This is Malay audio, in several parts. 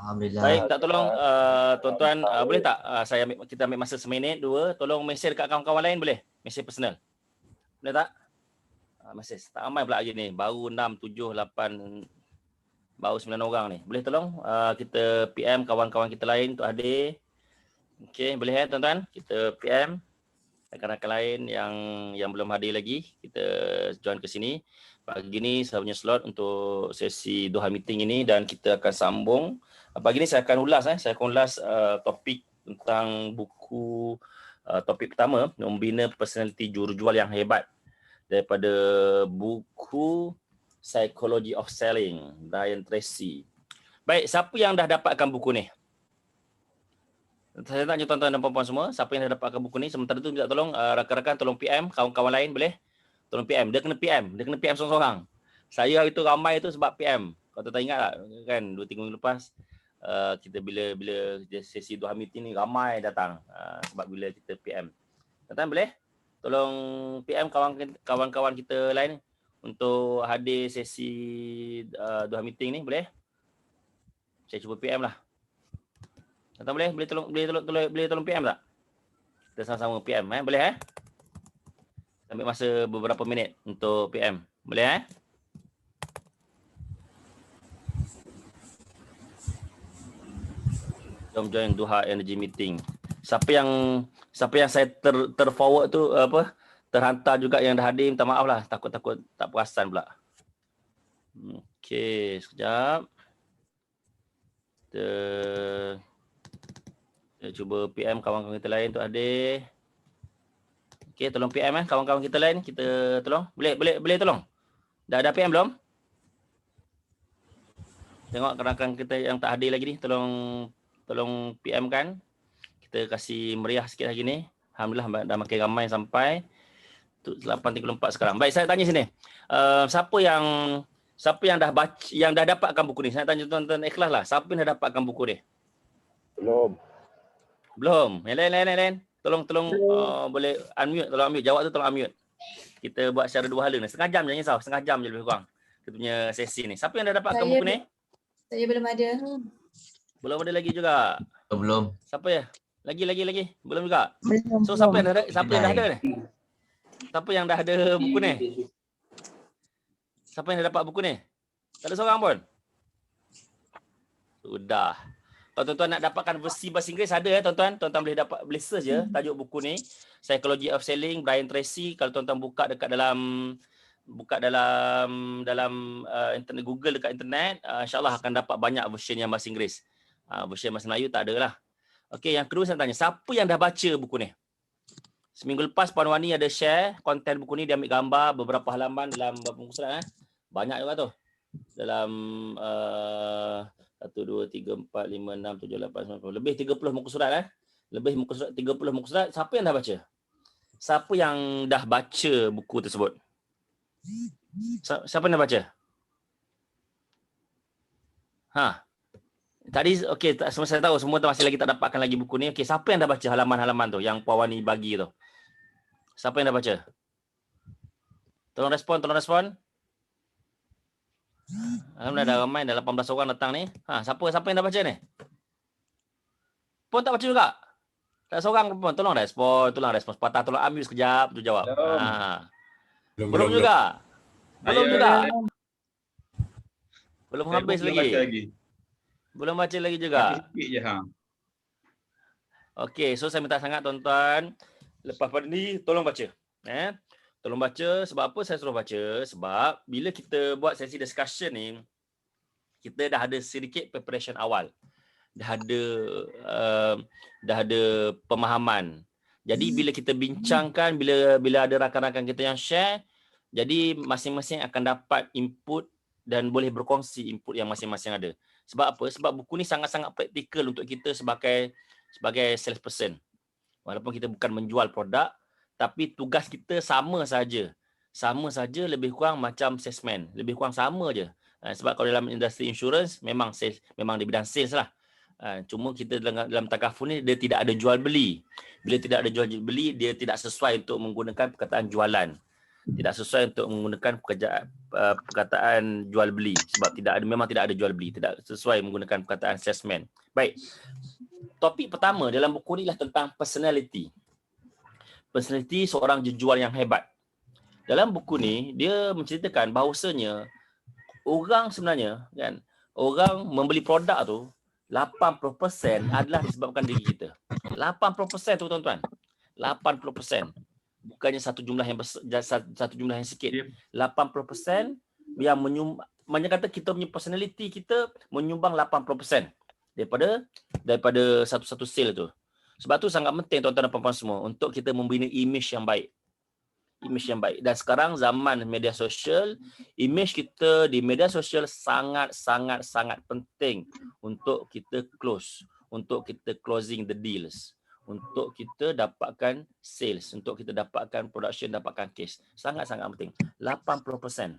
Alhamdulillah. Baik, tak tolong tuan-tuan boleh tak kita ambil masa seminit dua, tolong mesej dekat kawan-kawan lain boleh? Mesej personal. Boleh tak? Mesej. Tak ramai pula hari ni. Baru 6, 7, 8 baru 9 orang ni. Boleh tolong kita PM kawan-kawan kita lain untuk hadir. Okey, boleh tuan-tuan? Kita PM rakan-rakan lain yang belum hadir lagi, kita join ke sini. Pagi ni saya punya slot untuk sesi Doha meeting ini dan kita akan sambung. Pagi ni saya akan ulas topik tentang buku topik pertama, Membina Personality Jurujual yang Hebat daripada buku Psychology of Selling, Brian Tracy. Baik, siapa yang dah dapatkan buku ni? Saya tanya tuan-tuan dan puan-puan semua, siapa yang dah dapatkan buku ni? Sementara tu minta tolong rakan-rakan tolong PM, kawan-kawan lain boleh? Tolong PM. Dia kena PM seorang-seorang. Saya hari tu ramai tu sebab PM. Kalau tuan-tuan ingat tak kan 2-3 minggu lepas kita bila sesi Doha meeting ni ramai datang sebab bila kita PM. Tuan-tuan boleh? Tolong PM kawan-kawan kita lain untuk hadir sesi Doha meeting ni boleh? Saya cuba PM lah. Tuan boleh tolong PM tak? Kita sama-sama PM boleh ambil masa beberapa minit untuk PM. Boleh Jom join Doha Energy Meeting. Siapa yang saya terforward tu terhantar juga yang dah hadir, minta maaf lah, takut tak perasan pula. Okey, sekejap. Kita cuba PM kawan-kawan kita lain untuk hadir. Okey, tolong PM kawan-kawan kita lain, kita tolong. Boleh tolong. Dah PM belum? Tengok rakan kita yang tak hadir lagi ni, tolong PM kan. Kita kasih meriah sikit hari ni. Alhamdulillah dah makin ramai sampai 8.34 sekarang. Baik, saya tanya sini. Siapa yang dah baca, yang dah dapatkan buku ni? Saya tanya tuan-tuan ikhlas lah. Siapa yang dah dapatkan buku ni? Belum. Yang lain. Tolong boleh unmute, tolong unmute. Jawab tu tolong unmute. Kita buat secara dua hala ni. Setengah jam je, risau. Setengah jam je lebih kurang. Kita punya sesi ni. Siapa yang dah dapatkan buku ni? Saya belum ada. Belum ada lagi juga. Belum. Siapa ya? Lagi. Belum juga. Belum. So siapa yang dah ada ni? Siapa yang dah ada buku ni? Siapa yang dah dapat buku ni? Tak ada seorang pun? Sudah. Kalau tuan-tuan nak dapatkan versi bahasa Inggeris ada tuan-tuan. Tuan-tuan boleh search je tajuk buku ni. Psychology of Selling, Brian Tracy. Kalau tuan-tuan buka dalam internet, Google dekat internet, insyaAllah akan dapat banyak version yang bahasa Inggeris. Version bahasa Melayu tak ada lah. Okey, yang kedua saya tanya, siapa yang dah baca buku ni? Seminggu lepas Puan Wani ada share konten buku ni, dia ambil gambar beberapa halaman dalam berapa muka surat Banyak juga tu. Dalam 1, 2, 3, 4, 5, 6, 7, 8, 9, lebih 30 muka surat Lebih muka surat, 30 muka surat. Siapa yang dah baca? Siapa yang dah baca buku tersebut? Siapa yang dah baca? Tadi okey, semua saya tahu semua masih lagi tak dapatkan lagi buku ni. Okey, siapa yang dah baca halaman-halaman tu yang Puan Wani bagi tu? Siapa yang dah baca? Tolong respon. Alhamdulillah dah ramai, dah 18 orang datang ni. Siapa yang dah baca ni? Pun tak baca juga? Tak seorang pun. Tolong respon. Patah tolong ambil sekejap tu jawab. Belum juga. Belum habis lagi. Belum baca lagi juga. Sikit je Okey, so saya minta sangat tuan-tuan, lepas pada ni tolong baca. Tolong baca. Sebab apa saya suruh baca? Sebab bila kita buat sesi discussion ni, kita dah ada sedikit preparation awal. Dah ada pemahaman. Jadi bila kita bincangkan, bila ada rakan-rakan kita yang share, jadi masing-masing akan dapat input dan boleh berkongsi input yang masing-masing ada. Sebab apa? Sebab buku ni sangat-sangat praktikal untuk kita sebagai salesperson. Walaupun kita bukan menjual produk, tapi tugas kita sama saja. Lebih kurang macam salesman. Lebih kurang sama je. Sebab kalau dalam industri insurance memang di bidang sales lah. Cuma kita dalam takaful ni dia tidak ada jual beli. Bila tidak ada jual beli, dia tidak sesuai untuk menggunakan perkataan jualan. Tidak sesuai untuk menggunakan perkataan jual beli sebab memang tidak ada jual beli, tidak sesuai menggunakan perkataan salesman. Baik. Topik pertama dalam buku ni lah tentang personality. Personality seorang jual yang hebat. Dalam buku ni dia menceritakan bahawasanya orang sebenarnya kan, orang membeli produk tu 80% adalah disebabkan diri kita. 80% tu tuan-tuan. 80%. Bukannya satu jumlah yang satu jumlah yang sikit. 80% yang maknanya kata kita punya personality kita menyumbang 80% daripada satu sale tu. Sebab tu sangat penting tuan-tuan dan puan-puan semua untuk kita membina image yang baik. Image yang baik. Dan sekarang zaman media sosial, image kita di media sosial sangat penting untuk kita close, untuk kita closing the deals, untuk kita dapatkan sales, untuk kita dapatkan production, dapatkan case. Sangat-sangat penting. 80%.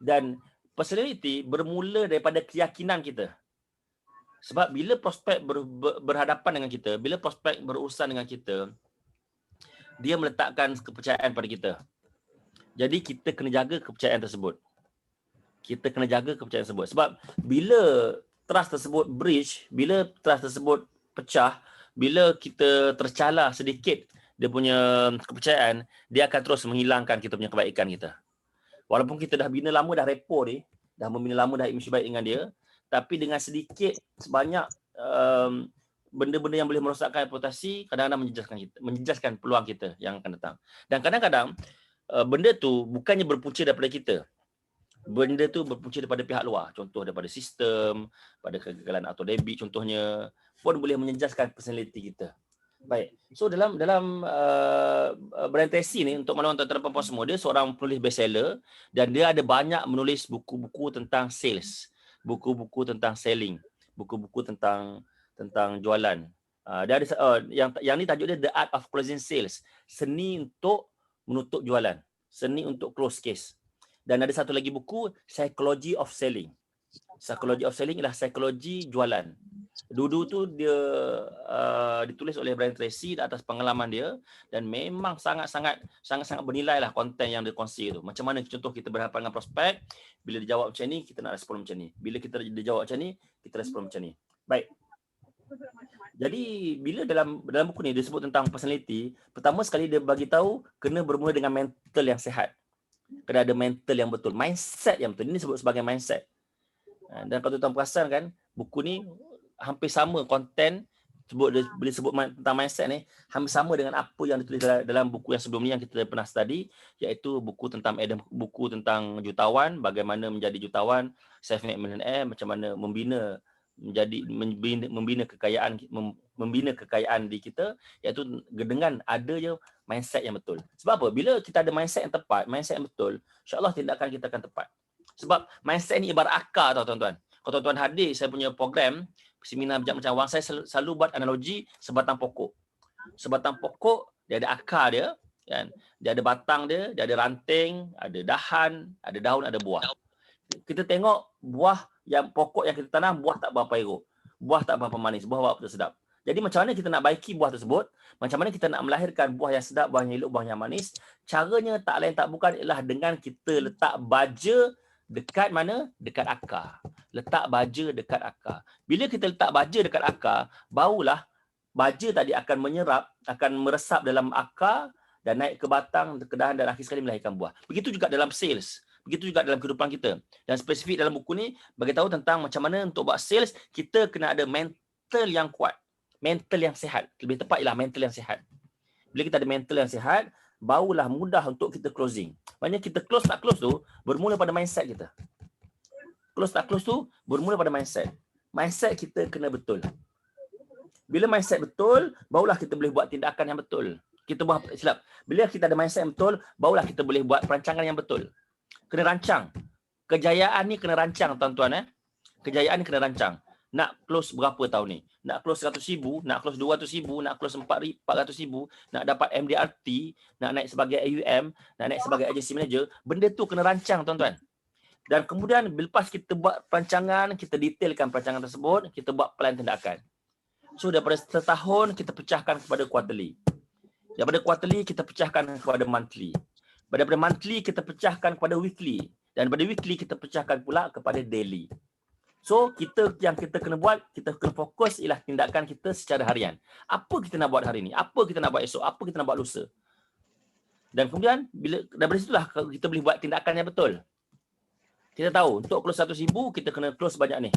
Dan personality bermula daripada keyakinan kita. Sebab bila prospek berhadapan dengan kita, bila prospek berurusan dengan kita, dia meletakkan kepercayaan pada kita. Jadi kita kena jaga kepercayaan tersebut. Kita kena jaga kepercayaan tersebut. Sebab bila trust tersebut breach, bila trust tersebut pecah, bila kita tercalar sedikit dia punya kepercayaan, dia akan terus menghilangkan kita punya kebaikan kita. Walaupun kita dah bina lama, dah rapport dia, dah membina lama, dah image baik dengan dia, tapi dengan sedikit sebanyak benda-benda yang boleh merosakkan reputasi, kadang-kadang menjejaskan peluang kita yang akan datang. Dan kadang-kadang benda tu bukannya berpunca daripada kita. Benda tu berpunca daripada pihak luar. Contoh daripada sistem, pada kegagalan auto debit contohnya, pun boleh menjejaskan personality kita. Baik. So dalam Brian Tracy ni, untuk mana tuan-tuan dan puan-puan semua, dia seorang penulis bestseller dan dia ada banyak menulis buku-buku tentang sales, buku-buku tentang selling, buku-buku tentang jualan. Dia ada yang ni tajuk dia The Art of Closing Sales, seni untuk menutup jualan, seni untuk close case. Dan ada satu lagi buku, Psychology of Selling. Psychology of Selling ialah psikologi jualan. Dulu tu dia ditulis oleh Brian Tracy atas pengalaman dia dan memang sangat-sangat bernilai lah konten yang dia kongsi tu. Macam mana contoh kita berhadapan dengan prospek, bila dia jawab macam ni, kita nak respon macam ni. Bila dia jawab macam ni, kita respon macam ni. Baik. Jadi bila dalam buku ni dia sebut tentang personality, pertama sekali dia bagi tahu kena bermula dengan mental yang sihat. Kena ada mental yang betul, mindset yang betul. Ini disebut sebagai mindset. Dan kalau tuan perasan kan, buku ni hampir sama konten boleh sebut tentang mindset ni, hampir sama dengan apa yang ditulis dalam buku yang sebelum ni yang kita pernah study, iaitu buku tentang jutawan, bagaimana menjadi jutawan, self-made millionaire, macam mana membina kekayaan di kita, iaitu dengan ada je mindset yang betul. Sebab apa? Bila kita ada mindset yang tepat, mindset yang betul, insya-Allah tindakan kita akan tepat. Sebab mindset ni ibarat akar tau tuan-tuan. Kalau tuan-tuan hadir saya punya program seminar bijak macam awang, saya selalu buat analogi sebatang pokok. Sebatang pokok dia ada akar dia, kan? Dia ada batang dia ada ranting, ada dahan, ada daun, ada buah. Kita tengok buah yang pokok yang kita tanam, buah tak berapa elok. Buah tak berapa manis, buah berapa sedap. Jadi macam mana kita nak baiki buah tersebut? Macam mana kita nak melahirkan buah yang sedap, buah yang elok, buah yang manis? Caranya tak lain tak bukan ialah dengan kita letak baja dekat mana? Dekat akar. Letak baja dekat akar. Bila kita letak baja dekat akar, barulah baja tadi akan menyerap, akan meresap dalam akar dan naik ke batang, ke dahan dan akhir sekali melahirkan buah. Begitu juga dalam sales. Begitu juga dalam kehidupan kita. Dan spesifik dalam buku ni bagi tahu tentang macam mana untuk buat sales, kita kena ada mental yang kuat. Mental yang sihat. Lebih tepat ialah mental yang sihat. Bila kita ada mental yang sihat, barulah mudah untuk kita closing. Maksudnya kita close tak close tu bermula pada mindset kita. Close tak close tu bermula pada mindset. Mindset kita kena betul. Bila mindset betul, barulah kita boleh buat tindakan yang betul. Bila kita ada mindset yang betul, barulah kita boleh buat perancangan yang betul. Kena rancang. Kejayaan ni kena rancang tuan-tuan. Kejayaan ni kena rancang. Nak close berapa tahun ni? Nak close 100,000, nak close 200,000, nak close 400,000, nak dapat MDRT, nak naik sebagai AUM, nak naik sebagai agency manager, benda tu kena rancang tuan-tuan. Dan kemudian lepas kita buat perancangan, kita detailkan perancangan tersebut, kita buat plan tindakan. So daripada setahun kita pecahkan kepada quarterly. Daripada quarterly kita pecahkan kepada monthly. Daripada monthly kita pecahkan kepada weekly. Dan daripada weekly kita pecahkan pula kepada daily. So, yang kita kena buat, kita kena fokus ialah tindakan kita secara harian. Apa kita nak buat hari ni? Apa kita nak buat esok? Apa kita nak buat lusa? Dan kemudian, daripada situlah kita boleh buat tindakan yang betul. Kita tahu, untuk close 1,000, kita kena close sebanyak ni.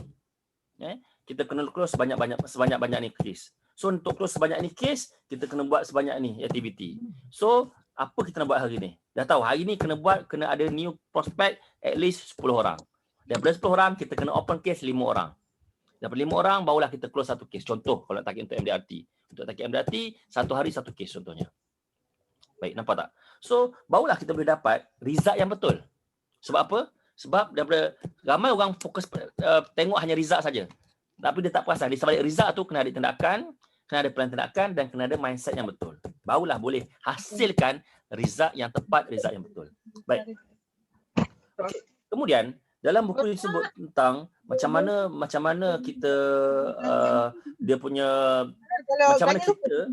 Kita kena close sebanyak-banyak ni case. So, untuk close sebanyak ni case, kita kena buat sebanyak ni aktiviti. So, apa kita nak buat hari ni? Dah tahu, hari ni kena ada new prospect at least 10 orang. Daripada 10 orang, kita kena open case 5 orang. Daripada 5 orang, barulah kita close satu case. Contoh, kalau nak target untuk MDRT. Untuk target MDRT, satu hari satu case contohnya. Baik, nampak tak? So, barulah kita boleh dapat result yang betul. Sebab apa? Sebab daripada ramai orang fokus tengok hanya result saja. Tapi dia tak perasan. Di sebalik result tu kena ada tindakan, kena ada plan tindakan dan kena ada mindset yang betul. Barulah boleh hasilkan result yang tepat, result yang betul. Baik. Okay. Kemudian, dalam buku disebut tentang macam mana kita dia punya macam mana kita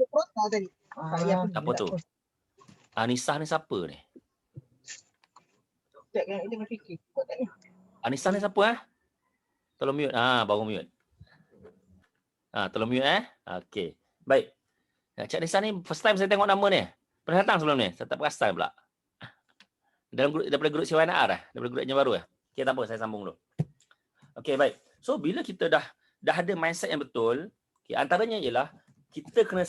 apa tu? Anissa ni siapa ni? Anissa ni siapa Tolong mute. Baru mute. Tolong mute Okey. Baik. Cik Anissa ni first time saya tengok nama ni. Pernah datang sebelum ni? Saya tak perasan pula. Daripada grup CYNR daripada grup yang baru Okey, tak apa, saya sambung dulu. Okey, baik. So bila kita dah ada mindset yang betul, antaranya ialah kita kena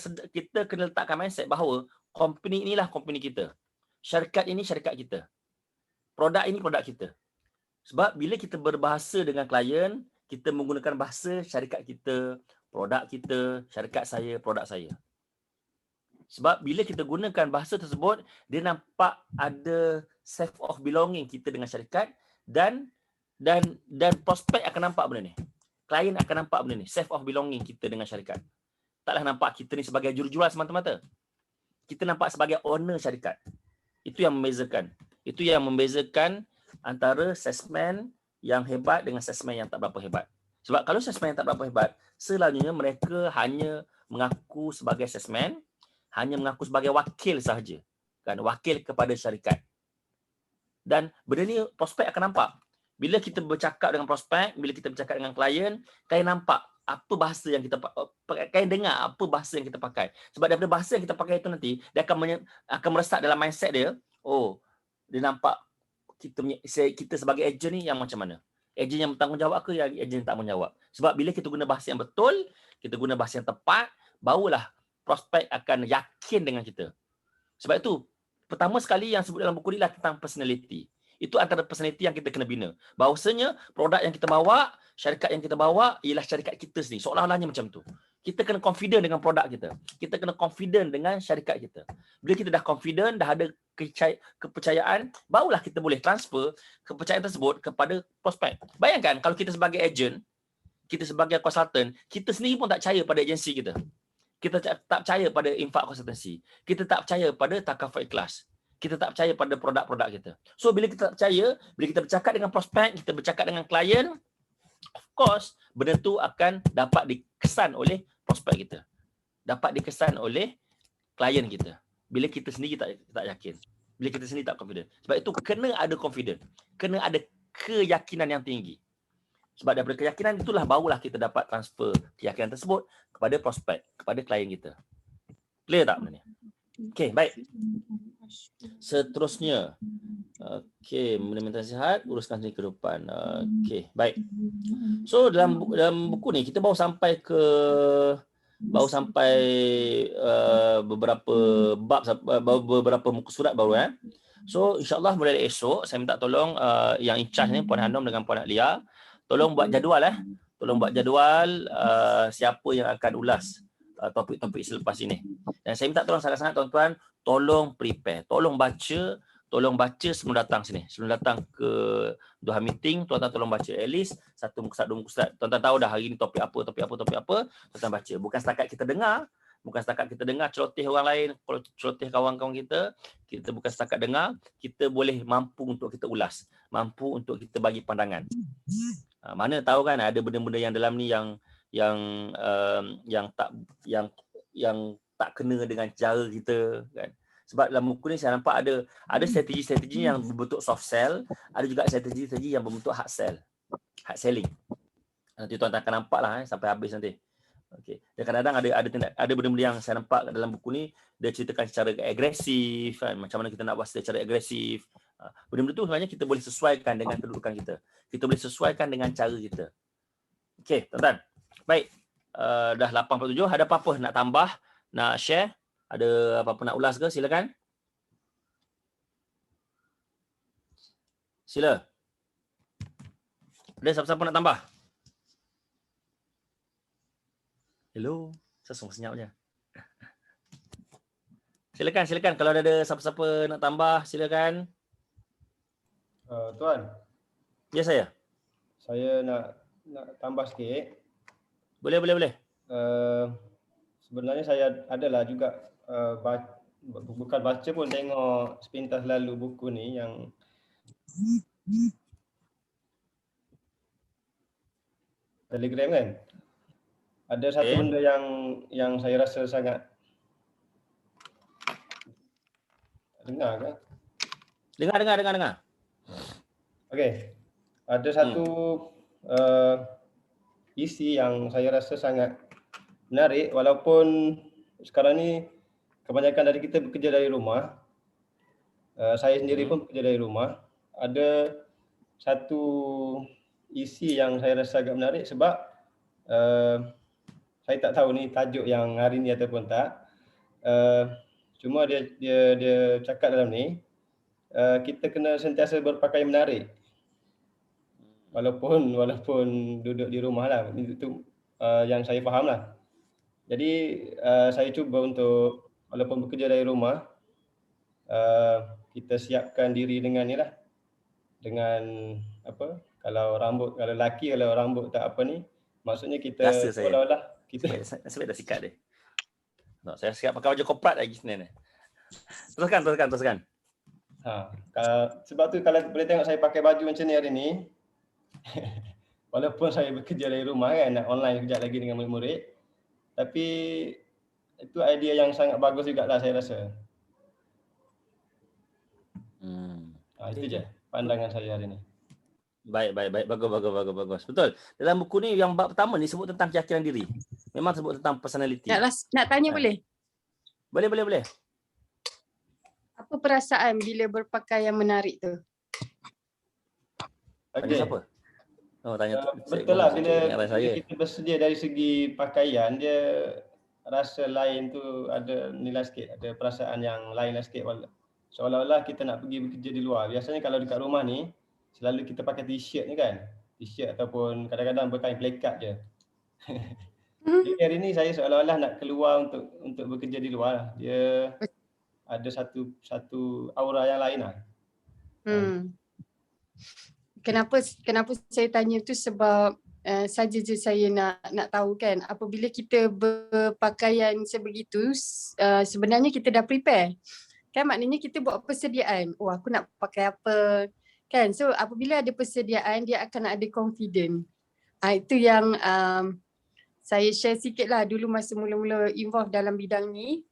letakkan mindset bahawa company inilah company kita. Syarikat ini syarikat kita. Produk ini produk kita. Sebab bila kita berbahasa dengan klien, kita menggunakan bahasa syarikat kita, produk kita, syarikat saya, produk saya. Sebab bila kita gunakan bahasa tersebut, dia nampak ada sense of belonging kita dengan syarikat dan prospek akan nampak benda ni. Klien akan nampak benda ni, sense of belonging kita dengan syarikat. Taklah nampak kita ni sebagai jurujual semata-mata. Kita nampak sebagai owner syarikat. Itu yang membezakan. Itu yang membezakan antara salesman yang hebat dengan salesman yang tak berapa hebat. Sebab kalau salesman yang tak berapa hebat, selalunya mereka hanya mengaku sebagai salesman, hanya mengaku sebagai wakil sahaja. Kan? Wakil kepada syarikat. Dan benda ni prospek akan nampak. Bila kita bercakap dengan prospek, bila kita bercakap dengan klien, klien nampak apa bahasa yang kita pakai, klien dengar apa bahasa yang kita pakai. Sebab daripada bahasa yang kita pakai itu nanti, dia akan meresap dalam mindset dia. Oh, dia nampak kita sebagai ejen ni yang macam mana? Ejen yang bertanggungjawab ke yang ejen tak menjawab? Sebab bila kita guna bahasa yang betul, kita guna bahasa yang tepat, barulah prospek akan yakin dengan kita. Sebab itu, pertama sekali yang sebut dalam buku ni lah tentang personality. Itu antara personality yang kita kena bina. Bahawasanya produk yang kita bawa, syarikat yang kita bawa ialah syarikat kita sendiri. Seolah-olahnya macam tu. Kita kena confident dengan produk kita. Kita kena confident dengan syarikat kita. Bila kita dah confident, dah ada kepercayaan, barulah kita boleh transfer kepercayaan tersebut kepada prospek. Bayangkan kalau kita sebagai agent, kita sebagai consultant, kita sendiri pun tak percaya pada agensi kita. Kita tak percaya pada infak konsultansi. Kita tak percaya pada takaful ikhlas. Kita tak percaya pada produk-produk kita. So bila kita tak percaya, bila kita bercakap dengan prospek, kita bercakap dengan klien, of course, benda tu akan dapat dikesan oleh prospek kita. Dapat dikesan oleh klien kita. Bila kita sendiri tak yakin. Bila kita sendiri tak confident. Sebab itu kena ada confident. Kena ada keyakinan yang tinggi. Sebab daripada keyakinan itulah barulah kita dapat transfer keyakinan tersebut kepada prospek, kepada klien kita. Clear tak benda ni? Okey, baik. Seterusnya. Okey, minta nasihat, uruskan sendiri kehidupan. Okey, baik. So dalam buku ni kita baru sampai beberapa bab, beberapa muka surat baru So insya-Allah mulai esok saya minta tolong yang in charge ni Puan Hanom dengan Puan Alia, tolong buat jadual Tolong buat jadual siapa yang akan ulas topik-topik selepas ini. Dan saya minta tolong sangat-sangat tuan-tuan, tolong prepare, tolong baca sebelum datang sini. Sebelum datang ke Doha meeting, tuan-tuan tolong baca at least satu muka surat, dua muka surat. Tuan-tuan tahu dah hari ni topik apa, tuan-tuan baca. Bukan setakat kita dengar celoteh orang lain, celoteh kawan-kawan kita bukan setakat dengar, kita boleh mampu untuk kita ulas, mampu untuk kita bagi pandangan. Mana tahu kan ada benda-benda yang dalam ni yang tak kena dengan cara kita kan. Sebab dalam buku ni saya nampak ada strategi-strategi yang berbentuk soft sell, ada juga strategi-strategi yang berbentuk hard sell, hard selling. Nanti tuan-tuan akan nampak lah sampai habis nanti. Okey. Dan kadang-kadang ada benda-benda yang saya nampak dalam buku ni, dia ceritakan secara agresif kan, macam mana kita nak buat secara agresif. Benda-benda tu sebenarnya kita boleh sesuaikan dengan kedudukan kita. Kita boleh sesuaikan dengan cara kita. Okey, tuan-tuan. Baik. Dah 8:47, ada apa-apa nak tambah, nak share? Ada apa-apa nak ulas ke? Silakan. Sila. Ada siapa-siapa nak tambah? Hello. Saya semua senyap je. Silakan. Kalau ada siapa-siapa nak tambah, silakan. Tuan. Ya, saya. Saya nak tambah sikit. Boleh. Sebenarnya saya adalah juga bukan baca pun, tengok sepintas lalu buku ni yang Telegram kan. Ada satu benda yang saya rasa sangat dengar ke? Dengar. Okey. Ada satu isi yang saya rasa sangat menarik, walaupun sekarang ni kebanyakan dari kita bekerja dari rumah. Saya sendiri pun bekerja dari rumah. Ada satu isi yang saya rasa agak menarik sebab saya tak tahu ni tajuk yang hari ni ataupun tak. Cuma dia cakap dalam ni, kita kena sentiasa berpakaian menarik. Walaupun duduk di rumah lah. Itu yang saya faham lah. Jadi saya cuba untuk, walaupun bekerja dari rumah, kita siapkan diri dengan ni lah. Dengan apa, kalau lelaki kalau rambut tak apa ni, maksudnya kita seolah-olah kita Sebab dah sikat dia. No, saya siap pakai baju korporat lagi sebenarnya. Teruskan. Sebab tu kalau boleh tengok saya pakai baju macam ni hari ni, walaupun saya bekerja dari rumah kan, nak online kejap lagi dengan murid-murid, tapi itu idea yang sangat bagus jugalah saya rasa. Itu je pandangan saya hari ni. Baik. Bagus. Betul. Dalam buku ni yang bab pertama ni sebut tentang keyakinan diri. Memang sebut tentang personality. Nak tanya boleh? Boleh. Apa perasaan bila berpakaian menarik tu? Tanya siapa? Tanya betul lah, bila kita bersedia dari segi pakaian, dia rasa lain tu ada nilai sikit, ada perasaan yang lain lah sikit. Seolah-olah kita nak pergi bekerja di luar. Biasanya kalau dekat rumah ni, selalu kita pakai t-shirt ni kan. T-shirt ataupun kadang-kadang berkain plekat je. Jadi hari ni saya seolah-olah nak keluar untuk bekerja di luar lah. Dia ada satu aura yang lain lah. Kenapa saya tanya tu sebab saja je saya nak tahu kan, apabila kita berpakaian sebegitu, sebenarnya kita dah prepare. Kan maknanya kita buat persediaan. Aku nak pakai apa kan. So apabila ada persediaan, dia akan ada confident. Itu yang saya share sikit lah dulu masa mula-mula involve dalam bidang ni.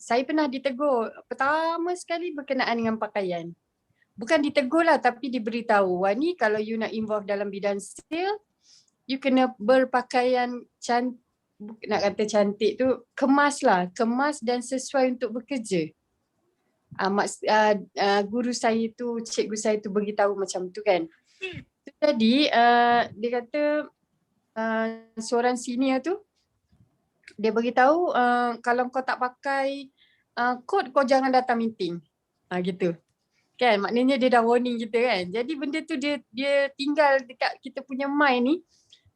Saya pernah ditegur pertama sekali berkenaan dengan pakaian. Bukan ditegur lah, tapi diberitahu, wah ni kalau you nak involve dalam bidang sale, you kena berpakaian cantik. Nak kata cantik tu, kemas dan sesuai untuk bekerja. Guru saya tu, cikgu saya tu beritahu macam tu kan. Jadi dia kata seorang senior tu, dia beritahu kalau kau tak pakai kod, kau jangan datang meeting. Gitu. Kan maknanya dia dah warning kita kan. Jadi benda tu dia tinggal dekat kita punya mind ni.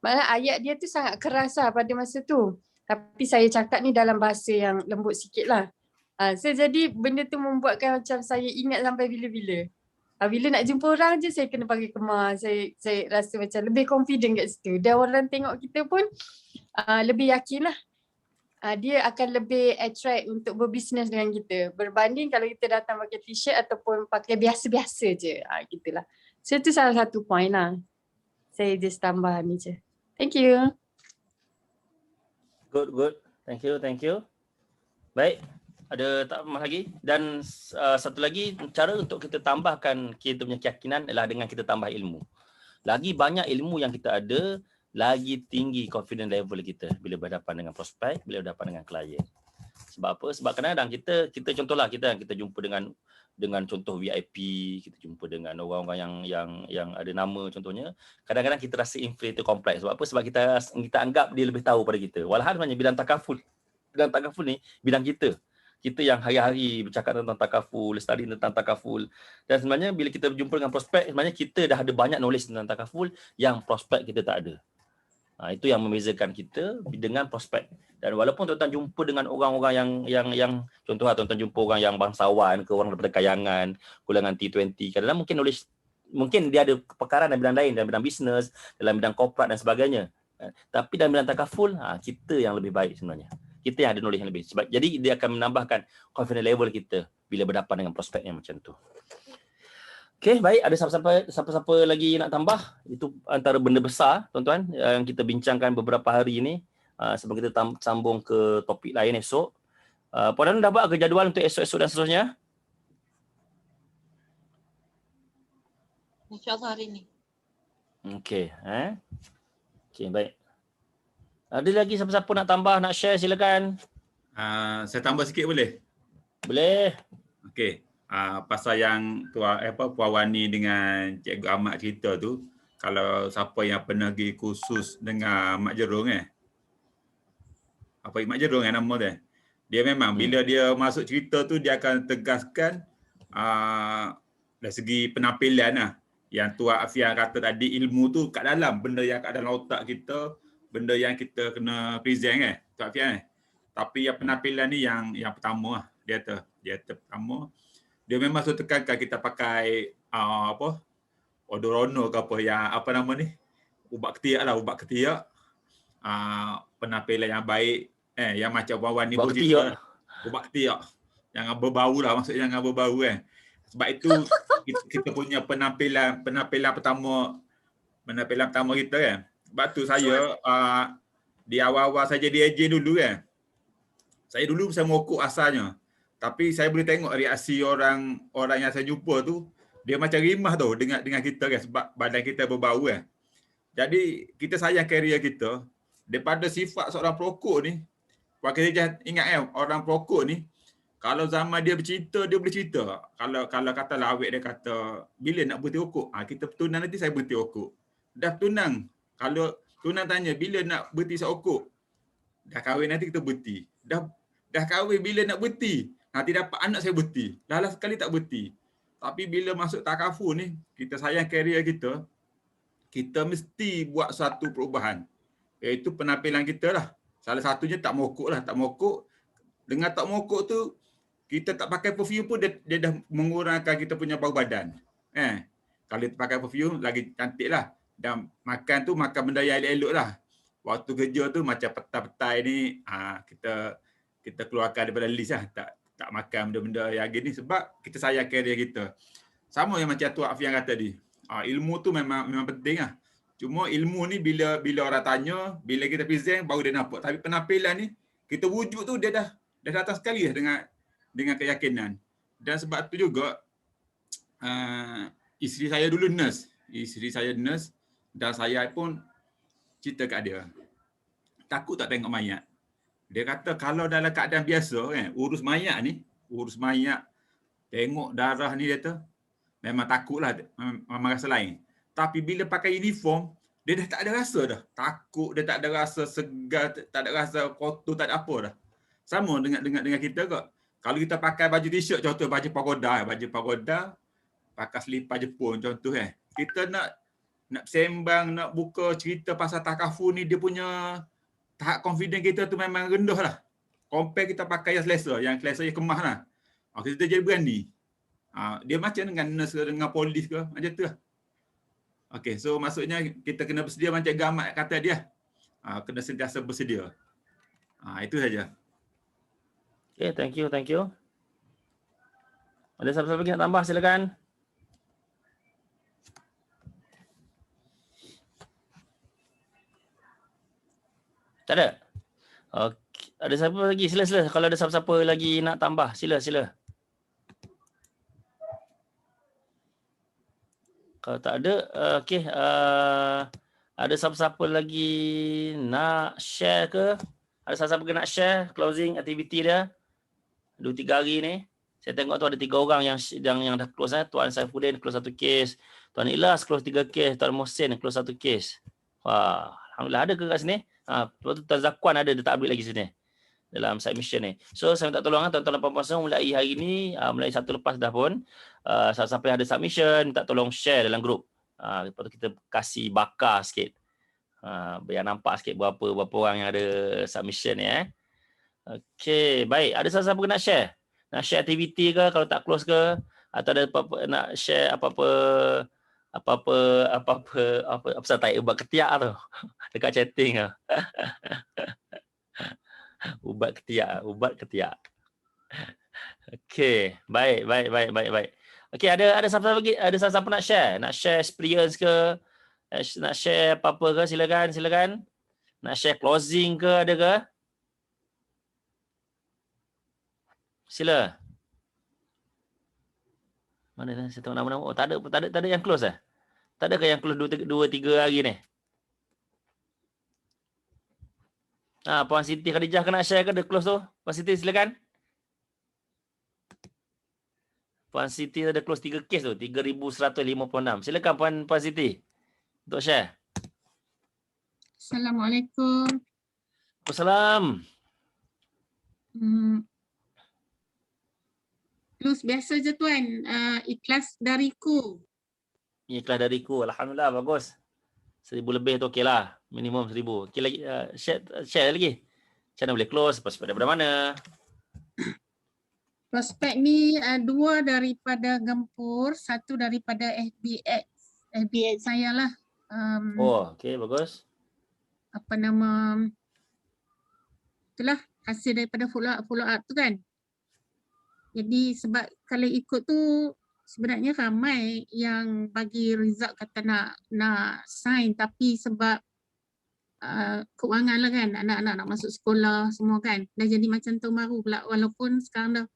Maksudnya ayat dia tu sangat keras lah pada masa tu. Tapi saya cakap ni dalam bahasa yang lembut sikit lah. So jadi benda tu membuatkan macam saya ingat sampai bila-bila. Bila nak jumpa orang je saya kena pakai kemas. Saya rasa macam lebih confident kat situ. Dan orang tengok kita pun lebih yakin lah. Dia akan lebih attract untuk berbisnes dengan kita. Berbanding kalau kita datang pakai t-shirt ataupun pakai biasa-biasa je. Gitulah. So itu salah satu point lah. Saya just tambah ni je. Thank you. Good. Thank you. Baik. Ada tak tambah lagi? Dan satu lagi cara untuk kita tambahkan kita punya keyakinan adalah dengan kita tambah ilmu. Lagi banyak ilmu yang kita ada, lagi tinggi confidence level kita bila berhadapan dengan prospek, bila berhadapan dengan klien. Sebab apa? Sebab kadang-kadang kita contohlah kita jumpa dengan contoh VIP, kita jumpa dengan orang-orang yang ada nama contohnya. Kadang-kadang kita rasa inferior complex. Sebab apa? Sebab kita anggap dia lebih tahu pada kita. Walhal sebenarnya bidang takaful ni bidang kita. Kita yang hari-hari bercakap tentang takaful, study tentang takaful. Dan sebenarnya bila kita berjumpa dengan prospek, sebenarnya kita dah ada banyak knowledge tentang takaful yang prospek kita tak ada. Itu yang membezakan kita dengan prospek. Dan walaupun tuan-tuan jumpa dengan orang-orang yang contohlah tuan-tuan jumpa orang yang bangsawan ke orang daripada kayangan, golongan T20, kadang-kadang mungkin dia ada kepakaran dalam bidang lain, dalam bidang bisnes, dalam bidang korporat dan sebagainya. Tapi dalam bidang takaful, kita yang lebih baik sebenarnya. Kita yang ada knowledge yang lebih. Sebab jadi dia akan menambahkan confidence level kita bila berhadapan dengan prospek yang macam tu. Okey, baik. Ada siapa-siapa lagi nak tambah? Itu antara benda besar, tuan-tuan, yang kita bincangkan beberapa hari ini. Sebelum kita sambung ke topik lain esok. Puan Anu dah buat ke jadual untuk esok-esok dan seterusnya? InsyaAllah hari ini. Okey. Okey, baik. Ada lagi siapa-siapa nak tambah, nak share, silakan. Saya tambah sikit boleh? Boleh. Okey. Pasal yang Puan Wani dengan Cikgu Ahmad cerita tu, kalau siapa yang pernah pergi kursus dengan Mak Jerung Mak Jerung nama dia. Dia memang bila dia masuk cerita tu dia akan tegaskan dari segi penampilan lah. Yang Tuan Afian kata tadi, ilmu tu kat dalam, benda yang kat dalam otak kita, benda yang kita kena present Tuan Afian Tapi yang penampilan ni yang pertama lah. Dia kata pertama, dia memang suruh tekankan kita pakai odorono ke apa yang apa nama ni, ubat ketiak penampilan yang baik yang macam Wawan ni pun cerita ubat ketiak jangan berbau lah, maksudnya jangan berbau sebab itu kita punya penampilan pertama kita sebab tu saya di awal-awal saya jadi AJ dulu saya dulu saya mokok asalnya. Tapi saya boleh tengok reaksi orang yang saya jumpa tu, dia macam rimah tau dengan kita sebab badan kita berbau Jadi kita sayang karier kita daripada sifat seorang perokok ni. Kalau kita ingat orang perokok ni, kalau zaman dia bercerita, dia boleh cerita. Kalau katalah awet dia kata, bila nak berhenti rokok? Kita bertunang nanti saya berhenti rokok. Dah bertunang. Kalau tunang tanya, bila nak berhenti rokok? Dah kahwin nanti kita berhenti. Dah kahwin, bila nak berhenti? Nanti dapat anak saya berhenti. Dah sekali tak berhenti. Tapi bila masuk takaful ni, kita sayang karier kita, kita mesti buat satu perubahan. Iaitu penampilan kita lah. Salah satunya tak mokok lah. Tak mokok. Dengan tak mokok tu, kita tak pakai perfume pun dia dah mengurangkan kita punya bau badan. Kalau kita pakai perfume, lagi cantik lah. Dan makan tu, makan benda yang elok-elok lah. Waktu kerja tu macam petai-petai ni, kita keluarkan daripada list lah. Tak makan benda-benda yang gini sebab kita sayang karier kita. Sama yang macam Tuan Afian kata tadi. Ilmu tu memang penting lah. Cuma ilmu ni bila orang tanya, bila kita present baru dia nampak. Tapi penampilan ni, kita wujud tu dia dah datang sekali lah dengan keyakinan. Dan sebab tu juga isteri saya dulu nurse. Dan saya pun cerita kat dia. Takut tak tengok mayat? Dia kata kalau dalam keadaan biasa urus mayat, tengok darah ni dia tu memang takutlah, memang rasa lain. Tapi bila pakai uniform, dia dah tak ada rasa dah. Takut, dia tak ada rasa segar, tak ada rasa kotor, tak ada apa dah. Sama dengan kita kok. Kalau kita pakai baju t-shirt, contoh baju pagoda, pakai selipar Jepun contoh kita nak sembang, nak buka cerita pasal takaful ni, dia punya tahap confident kita tu memang rendah lah. Compare kita pakai yang selesa yang kemah lah. Kita jadi berani. Dia macam dengan nurse ke, dengan polis ke, macam tu lah. Okay, so maksudnya kita kena bersedia macam Gamat kata dia. Kena sentiasa bersedia. Itu saja. Okay, thank you. Ada siapa-siapa lagi nak tambah, silakan. Tak ada? Okey, ada siapa lagi? Sila. Kalau ada siapa-siapa lagi nak tambah, sila. Kalau tak ada, okey. Ada siapa-siapa lagi nak share ke? Ada siapa-siapa nak share closing activity dia? 2-3 hari ni. Saya tengok tu ada 3 orang yang dah close. Tuan Saifuddin close 1 kes. Tuan Ilyas close 3 kes. Tuan Mohsin close 1 kes. Wah, alhamdulillah ada ke kat sini? Tuan Zakwan ada, dia tak update lagi sini dalam submission ni. So saya minta tolong tuan-tuan dan puan-puan semua mulai hari ni, mulai satu lepas dah pun, siapa yang ada submission minta tolong share dalam grup. Lepas tu kita kasih bakar sikit. Biar nampak sikit berapa orang yang ada submission ni Okey, baik. Ada siapa nak share? Nak share aktiviti ke kalau tak close ke? Atau ada apa-apa nak share apa pasal tai ubat ketiak tu. Dekat chatting tu. ubat ketiak. Okey, baik. Okey, ada siapa lagi? Ada siapa nak share? Nak share experience ke? Nak share apa-apa ke? Silakan. Nak share closing ke, ada ke? Sila. Mana saya tengok nama-nama. Oh, tak ada yang close Tak ada ke yang close 2-3 hari ni? Puan Siti Khadijah kena share ke the close tu? Puan Siti silakan. Puan Siti ada close 3 kes tu, 3,156. Silakan Puan Siti untuk share. Assalamualaikum. Waalaikumsalam. Close biasa je tuan, ikhlas dariku. Ikhlas dariku, alhamdulillah bagus. 1,000 lebih tu okey lah, minimum 1,000. Okey lagi, share lagi. Macam mana boleh close, prospek daripada mana? Prospek ni 2 daripada Gempur, 1 daripada FBX saya lah. Okey bagus. Apa nama, itulah hasil daripada follow up tu kan. Jadi sebab kalau ikut tu sebenarnya ramai yang bagi result kata nak sign, tapi sebab keuangan lah kan, anak-anak nak masuk sekolah semua kan, dah jadi macam tahun baru pula, walaupun sekarang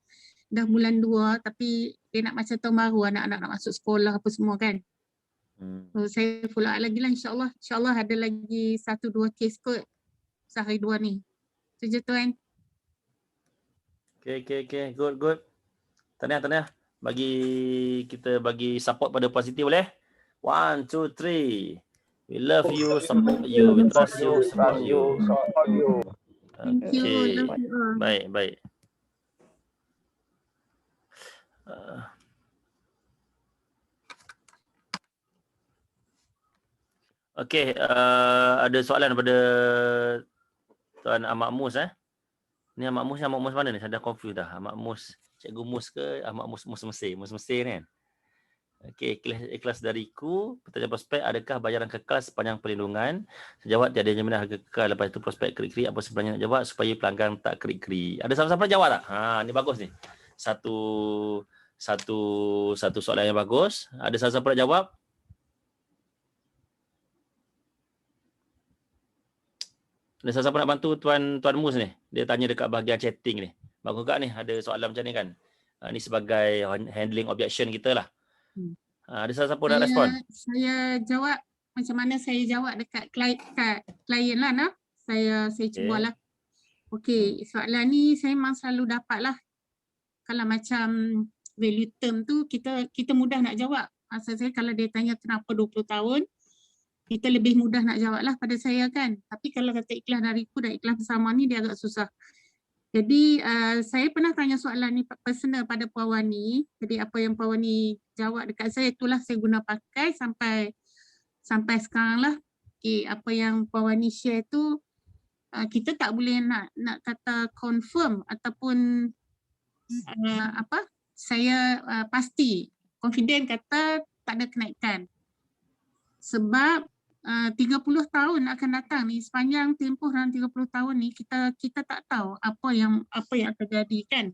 dah bulan 2 tapi dia nak macam tahun baru, anak-anak nak masuk sekolah apa semua kan. So, saya follow up lagi lah, insyaAllah ada lagi 1-2 kes kot sehari 2 ni. Itu je tuan. Okay. Good. Tahniah. Kita bagi support pada Puan Siti boleh? 1, 2, 3. We love you, support you, we trust you, support you. Thank you. Love you all. Baik. Okey, ada soalan daripada Tuan Ahmad Mus Ni Ahmad Mus mana ni? Saya dah confused dah. Ahmad Mus, Cikgu Mus ke Ahmad Mus Mesir? Mus Mesir ni kan? Okey, ikhlas dariku. Pertanyaan prospek, adakah bayaran kekal sepanjang perlindungan? Sejawat tiada jaminan harga kekal. Lepas itu prospek krik-krik. Apa sebenarnya nak jawab supaya pelanggan tak krik-krik? Ada siapa-siapa jawab tak? Ni bagus ni. Satu soalan yang bagus. Ada siapa-siapa nak jawab? Ada siapa nak bantu Tuan Mus ni? Dia tanya dekat bahagian chatting ni. Bagus juga ni ada soalan macam ni kan. Ni sebagai handling objection kita lah. Ada siapa nak respon? Saya jawab macam mana saya jawab dekat klien lah nah. Saya cuba lah. Okey, soalan ni saya memang selalu dapat lah. Kalau macam value term tu kita mudah nak jawab. Maksud saya kalau dia tanya kenapa 20 tahun, kita lebih mudah nak jawab lah pada saya kan. Tapi kalau kata ikhlas dariku dan ikhlas bersama ni dia agak susah. Jadi saya pernah tanya soalan ni personal pada Puan Wani. Jadi apa yang Puan Wani jawab dekat saya itulah saya guna pakai sampai sekarang lah. Okay, apa yang Puan Wani share tu kita tak boleh nak kata confirm ataupun saya pasti confident kata tak ada kenaikan. Sebab 30 tahun akan datang ni, sepanjang tempoh dalam 30 tahun ni kita tak tahu apa yang terjadi kan.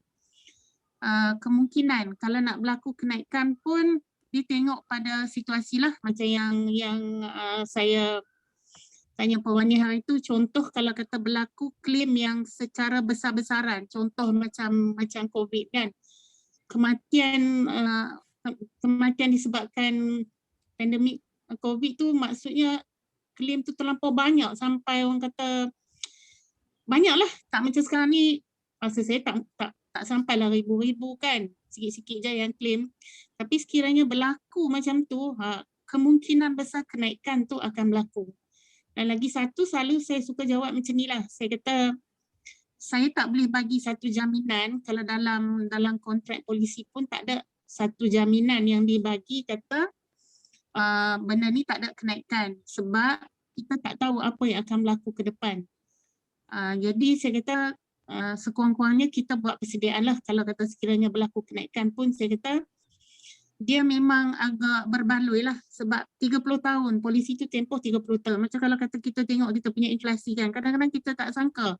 Kemungkinan kalau nak berlaku kenaikan pun ditengok pada situasi lah, macam yang saya tanya Puan Wani hari itu, contoh kalau kata berlaku klaim yang secara besar-besaran, contoh macam COVID kan, kematian disebabkan pandemik COVID tu maksudnya klaim tu terlampau banyak sampai orang kata banyaklah, tak macam sekarang ni rasa saya tak sampailah ribu-ribu kan, sikit-sikit je yang klaim. Tapi sekiranya berlaku macam tu, kemungkinan besar kenaikan tu akan berlaku. Dan lagi satu, selalu saya suka jawab macam ni lah. Saya kata, saya tak boleh bagi satu jaminan kalau dalam kontrak polisi pun tak ada satu jaminan yang dibagi kata benda ni tak ada kenaikan. Sebab kita tak tahu apa yang akan berlaku ke depan. Jadi saya kata sekurang-kurangnya kita buat persediaan lah. Kalau kata sekiranya berlaku kenaikan pun, saya kata dia memang agak berbaloi lah. Sebab 30 tahun, polisi tu tempoh 30 tahun. Macam kalau kata kita tengok kita punya inflasi kan, kadang-kadang kita tak sangka.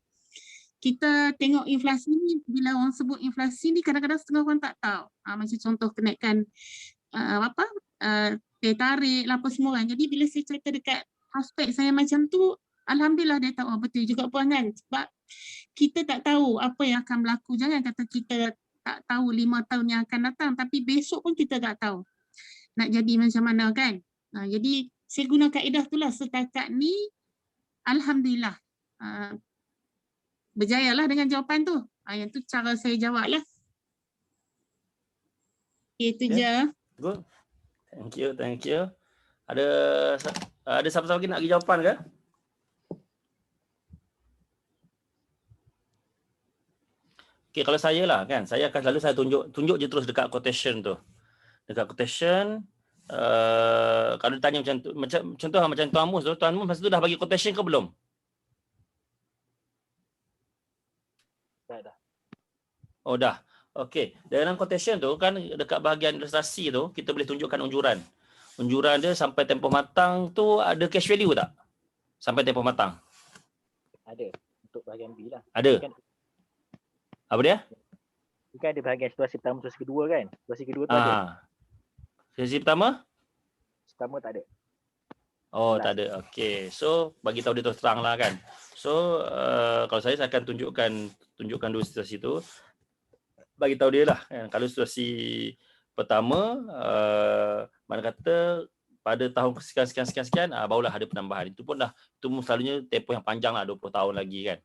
Kita tengok inflasi ni, bila orang sebut inflasi ni kadang-kadang setengah orang tak tahu. Macam contoh kenaikan teh tarik lah apa semua kan. Jadi bila saya cerita dekat prospek saya macam tu, alhamdulillah dia tahu betul juga Puan kan. Sebab kita tak tahu apa yang akan berlaku. Jangan kata kita tak tahu 5 tahun yang akan datang, tapi besok pun kita tak tahu nak jadi macam mana kan. Jadi saya guna kaedah tu lah. Setakat ni alhamdulillah berjayalah dengan jawapan tu. Yang tu cara saya jawab lah. Itu je. Good. Thank you. Ada siapa-siapa lagi nak bagi jawapan ke? Okay, kalau saya lah kan, saya akan selalu saya tunjuk je terus dekat quotation tu. Dekat quotation, kalau ditanya macam tu, contoh macam Tuan Mus tu, Tuan Mus masa tu dah bagi quotation ke belum? Dah. Oh dah. Okey, dalam quotation tu kan dekat bahagian ilustrasi tu kita boleh tunjukkan unjuran. Unjuran dia sampai tempoh matang tu ada cash value tak? Sampai tempoh matang. Ada untuk bahagian B lah. Ada. Apa dia? Bukan ada bahagian situasi pertama, situasi kedua kan? Situasi kedua tu ada. Situasi pertama? Pertama tak ada. Oh, tak ada. Okey. So, bagi tahu dia terus terang lah kan. So, kalau saya akan tunjukkan dua situasi tu. Bagi tahu dia lah kan. Kalau situasi pertama, mana kata pada tahun sekian, barulah ada penambahan. Itu pun dah, itu selalunya tempoh yang panjang lah, 20 tahun lagi kan.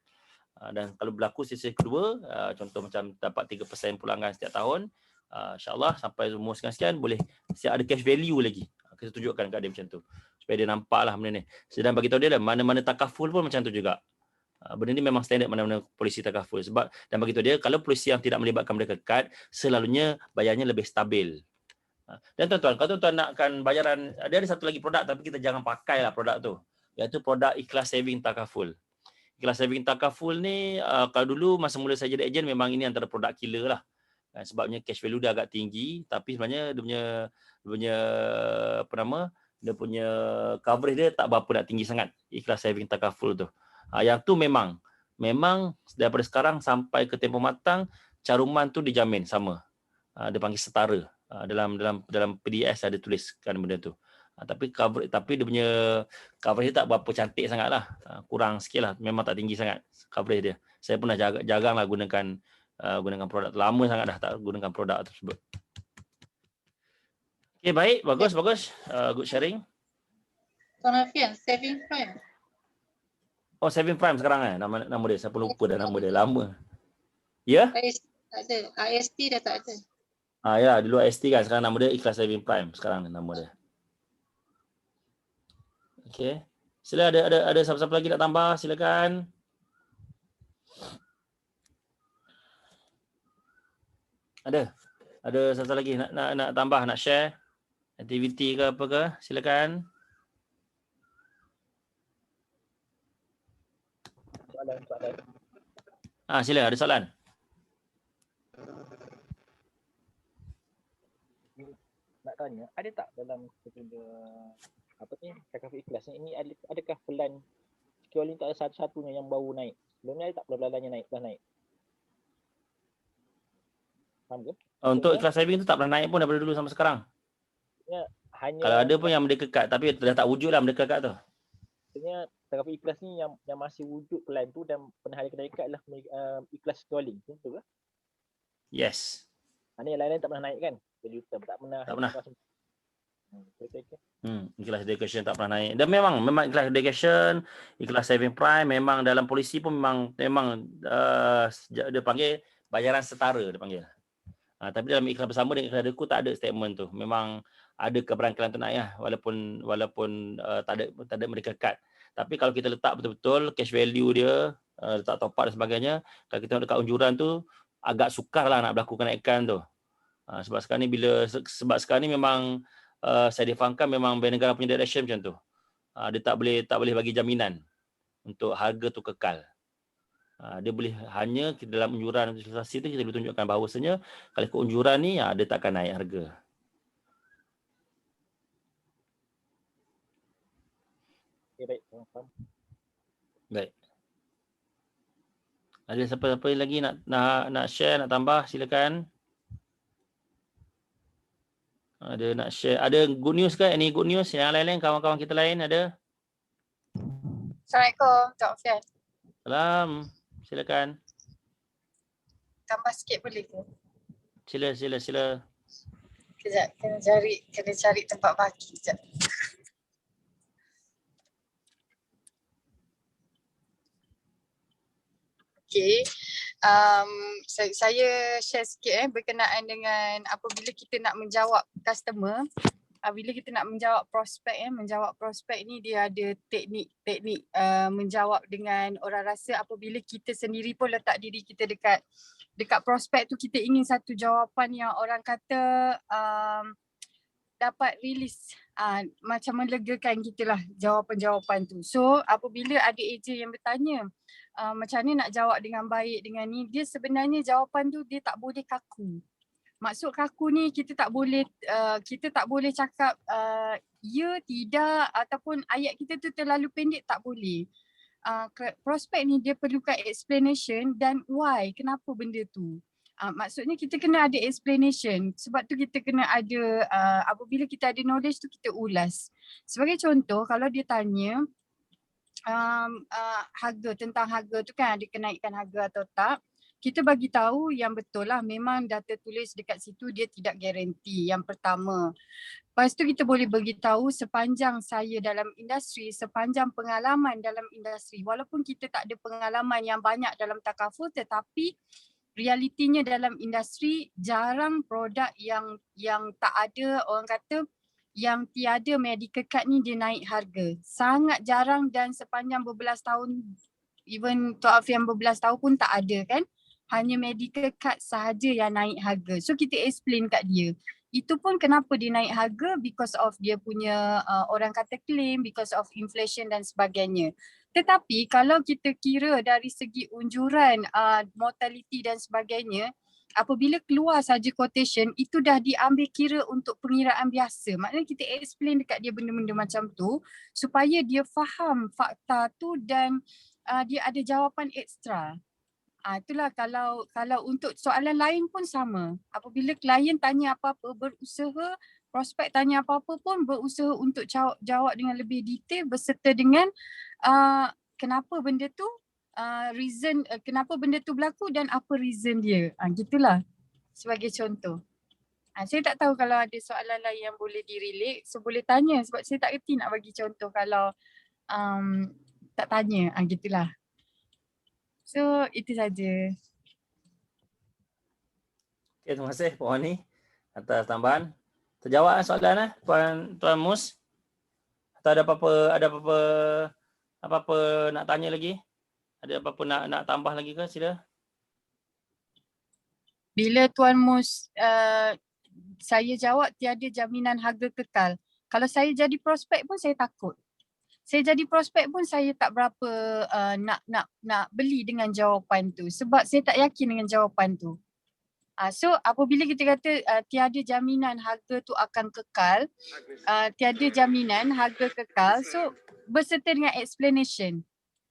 Dan kalau berlaku sesi kedua, contoh macam dapat 3% pulangan setiap tahun, insyaAllah sampai umur sekian-sekian boleh siap ada cash value lagi. Kita tunjukkan kat dia macam tu. Supaya dia nampak lah benda ni. Sedang bagi tahu dia lah, mana-mana takaful pun macam tu juga. Benda ni memang standard mana-mana polisi takaful. Sebab, dan bagi tahu dia, kalau polisi yang tidak melibatkan mereka kad, selalunya bayarnya lebih stabil. Dan tuan-tuan, kalau tuan nakkan bayaran, ada satu lagi produk tapi kita jangan pakai lah produk tu. Iaitu produk ikhlas saving takaful. Ikhlas saving takaful ni, kalau dulu masa mula saya jadi ejen memang ini antara produk killer lah. Sebabnya cash value dia agak tinggi, tapi sebenarnya dia punya coverage dia tak berapa nak tinggi sangat. Ikhlas saving takaful tu. Yang tu memang daripada sekarang sampai ke tempoh matang, caruman tu dijamin sama. Dia panggil setara. Dalam PDS ada tuliskan benda tu. Tapi dia punya coverage dia tak berapa cantik sangat lah. Kurang sikit lah. Memang tak tinggi sangat coverage dia. Saya pun dah jarang lah gunakan produk. Lama sangat dah tak gunakan produk tersebut. Okay, baik. Bagus. Good sharing. Tuan Alfian, Saving Prime. Oh, Saving Prime sekarang nama dia. Saya pun lupa dah nama dia. Lama. Ya? IST tak ada. IST dah tak ada. Ya, dulu IST kan. Sekarang nama dia Ikhlas Saving Prime. Sekarang nama dia. Okey. Sila ada siapa-siapa lagi nak tambah, silakan. Ada siapa lagi nak tambah, nak share aktiviti ke apa ke? Silakan. Soalan. Sila, ada soalan. Nak tanya, ada tak dalam takaful ikhlas ni, adakah pelan sekian tak ada satu-satunya yang baru naik? Sebelum ni ada tak pelan-pelannya dah naik? Faham ke? Untuk ikhlas saving tu tak pernah naik pun daripada dulu sampai sekarang. Hanya Kalau ada pun yang merdeka kad, tapi dah tak wujud lah merdeka kad tu. Maksudnya taraf ikhlas ni yang masih wujud pelan tu dan pernah ada kenaikan adalah ikhlas Sterling. Betul ke? Yes. Ini yang lain-lain tak pernah naik kan? Value term tak pernah. Tak pernah. Okay. Ikhlas education tak pernah naik. Dan memang ikhlas education, ikhlas saving prime memang dalam polisi pun memang dia panggil bayaran setara dia panggil. Tapi dalam ikhlas bersama dengan ikhlas deku tak ada statement tu. Memang ada keberangkalan tu naik lah, walaupun tak ada mereka cut. Tapi kalau kita letak betul-betul cash value dia, letak top up dan sebagainya, kalau kita tengok dekat unjuran tu agak sukar lah nak berlaku kenaikan tu. Sebab sekarang ni memang saya difahamkan memang Bank Negara punya direction macam tu. Dia tak boleh bagi jaminan untuk harga tu kekal. Dia boleh hanya dalam unjuran investasi tu kita boleh tunjukkan bahawasanya kalau ikut unjuran ni dia takkan naik harga. Okay, baik. Faham. Baik. Ada siapa lagi nak share, nak tambah, silakan. Ada nak share, ada good news ke? Any good news yang lain-lain, kawan-kawan kita lain ada? Assalamualaikum, Cik Alfian. Salam, silakan. Tambah sikit boleh ke? Sila. Kejap, kena cari tempat parking kejap. Okay, saya share sikit berkenaan dengan apabila kita nak menjawab customer, bila kita nak menjawab prospek ni dia ada teknik menjawab dengan orang rasa. Apabila kita sendiri pun letak diri kita dekat prospek tu, kita ingin satu jawapan yang orang kata dapat release, macam melegakan kita lah jawapan-jawapan tu. So apabila ada ejen yang bertanya macam mana nak jawab dengan baik dengan ni, dia sebenarnya jawapan tu dia tak boleh kaku. Maksud kaku ni kita tak boleh cakap ya, tidak, ataupun ayat kita tu terlalu pendek, tak boleh. Prospek ni dia perlukan explanation dan why, kenapa benda tu. Maksudnya kita kena ada explanation, sebab tu kita kena ada apabila kita ada knowledge tu kita ulas. Sebagai contoh, kalau dia tanya tentang harga tu kan, ada kenaikan harga atau tak, kita bagi tahu yang betul lah, memang data tulis dekat situ dia tidak garanti, yang pertama. Lepas tu kita boleh bagi tahu sepanjang saya dalam industri, sepanjang pengalaman dalam industri, walaupun kita tak ada pengalaman yang banyak dalam takaful, tetapi realitinya dalam industri jarang produk yang tak ada, orang kata yang tiada medical card ni dia naik harga. Sangat jarang, dan sepanjang berbelas tahun, even Tok Alfian berbelas tahun pun tak ada kan. Hanya medical card sahaja yang naik harga. So kita explain kat dia. Itu pun kenapa dia naik harga, because of dia punya orang kata claim, because of inflation dan sebagainya. Tetapi kalau kita kira dari segi unjuran, mortality dan sebagainya, apabila keluar saja quotation, itu dah diambil kira untuk pengiraan biasa. Maknanya kita explain dekat dia benda-benda macam tu supaya dia faham fakta tu dan dia ada jawapan ekstra. Itulah kalau untuk soalan lain pun sama. Apabila klien tanya apa-apa, berusaha, prospek tanya apa-apa pun berusaha untuk jawab dengan lebih detail berserta dengan kenapa benda tu, reason kenapa benda tu berlaku dan apa reason dia. Gitulah sebagai contoh. Saya tak tahu kalau ada soalan lain yang boleh direlate, so boleh tanya sebab saya tak kerti nak bagi contoh kalau tak tanya. Gitulah. So itu saja. Okay, terima kasih Puan Wani atas tambahan. Terjawab soalan Tuan Mus? Atau ada apa-apa nak tanya lagi? Ada apa-apa nak tambah lagi ke? Sila. Bila Tuan Mus saya jawab tiada jaminan harga kekal. Kalau saya jadi prospek pun saya takut. Saya jadi prospek pun saya tak berapa nak beli dengan jawapan tu sebab saya tak yakin dengan jawapan tu. So apabila kita kata tiada jaminan harga tu akan kekal, tiada jaminan harga kekal, so berserta dengan explanation.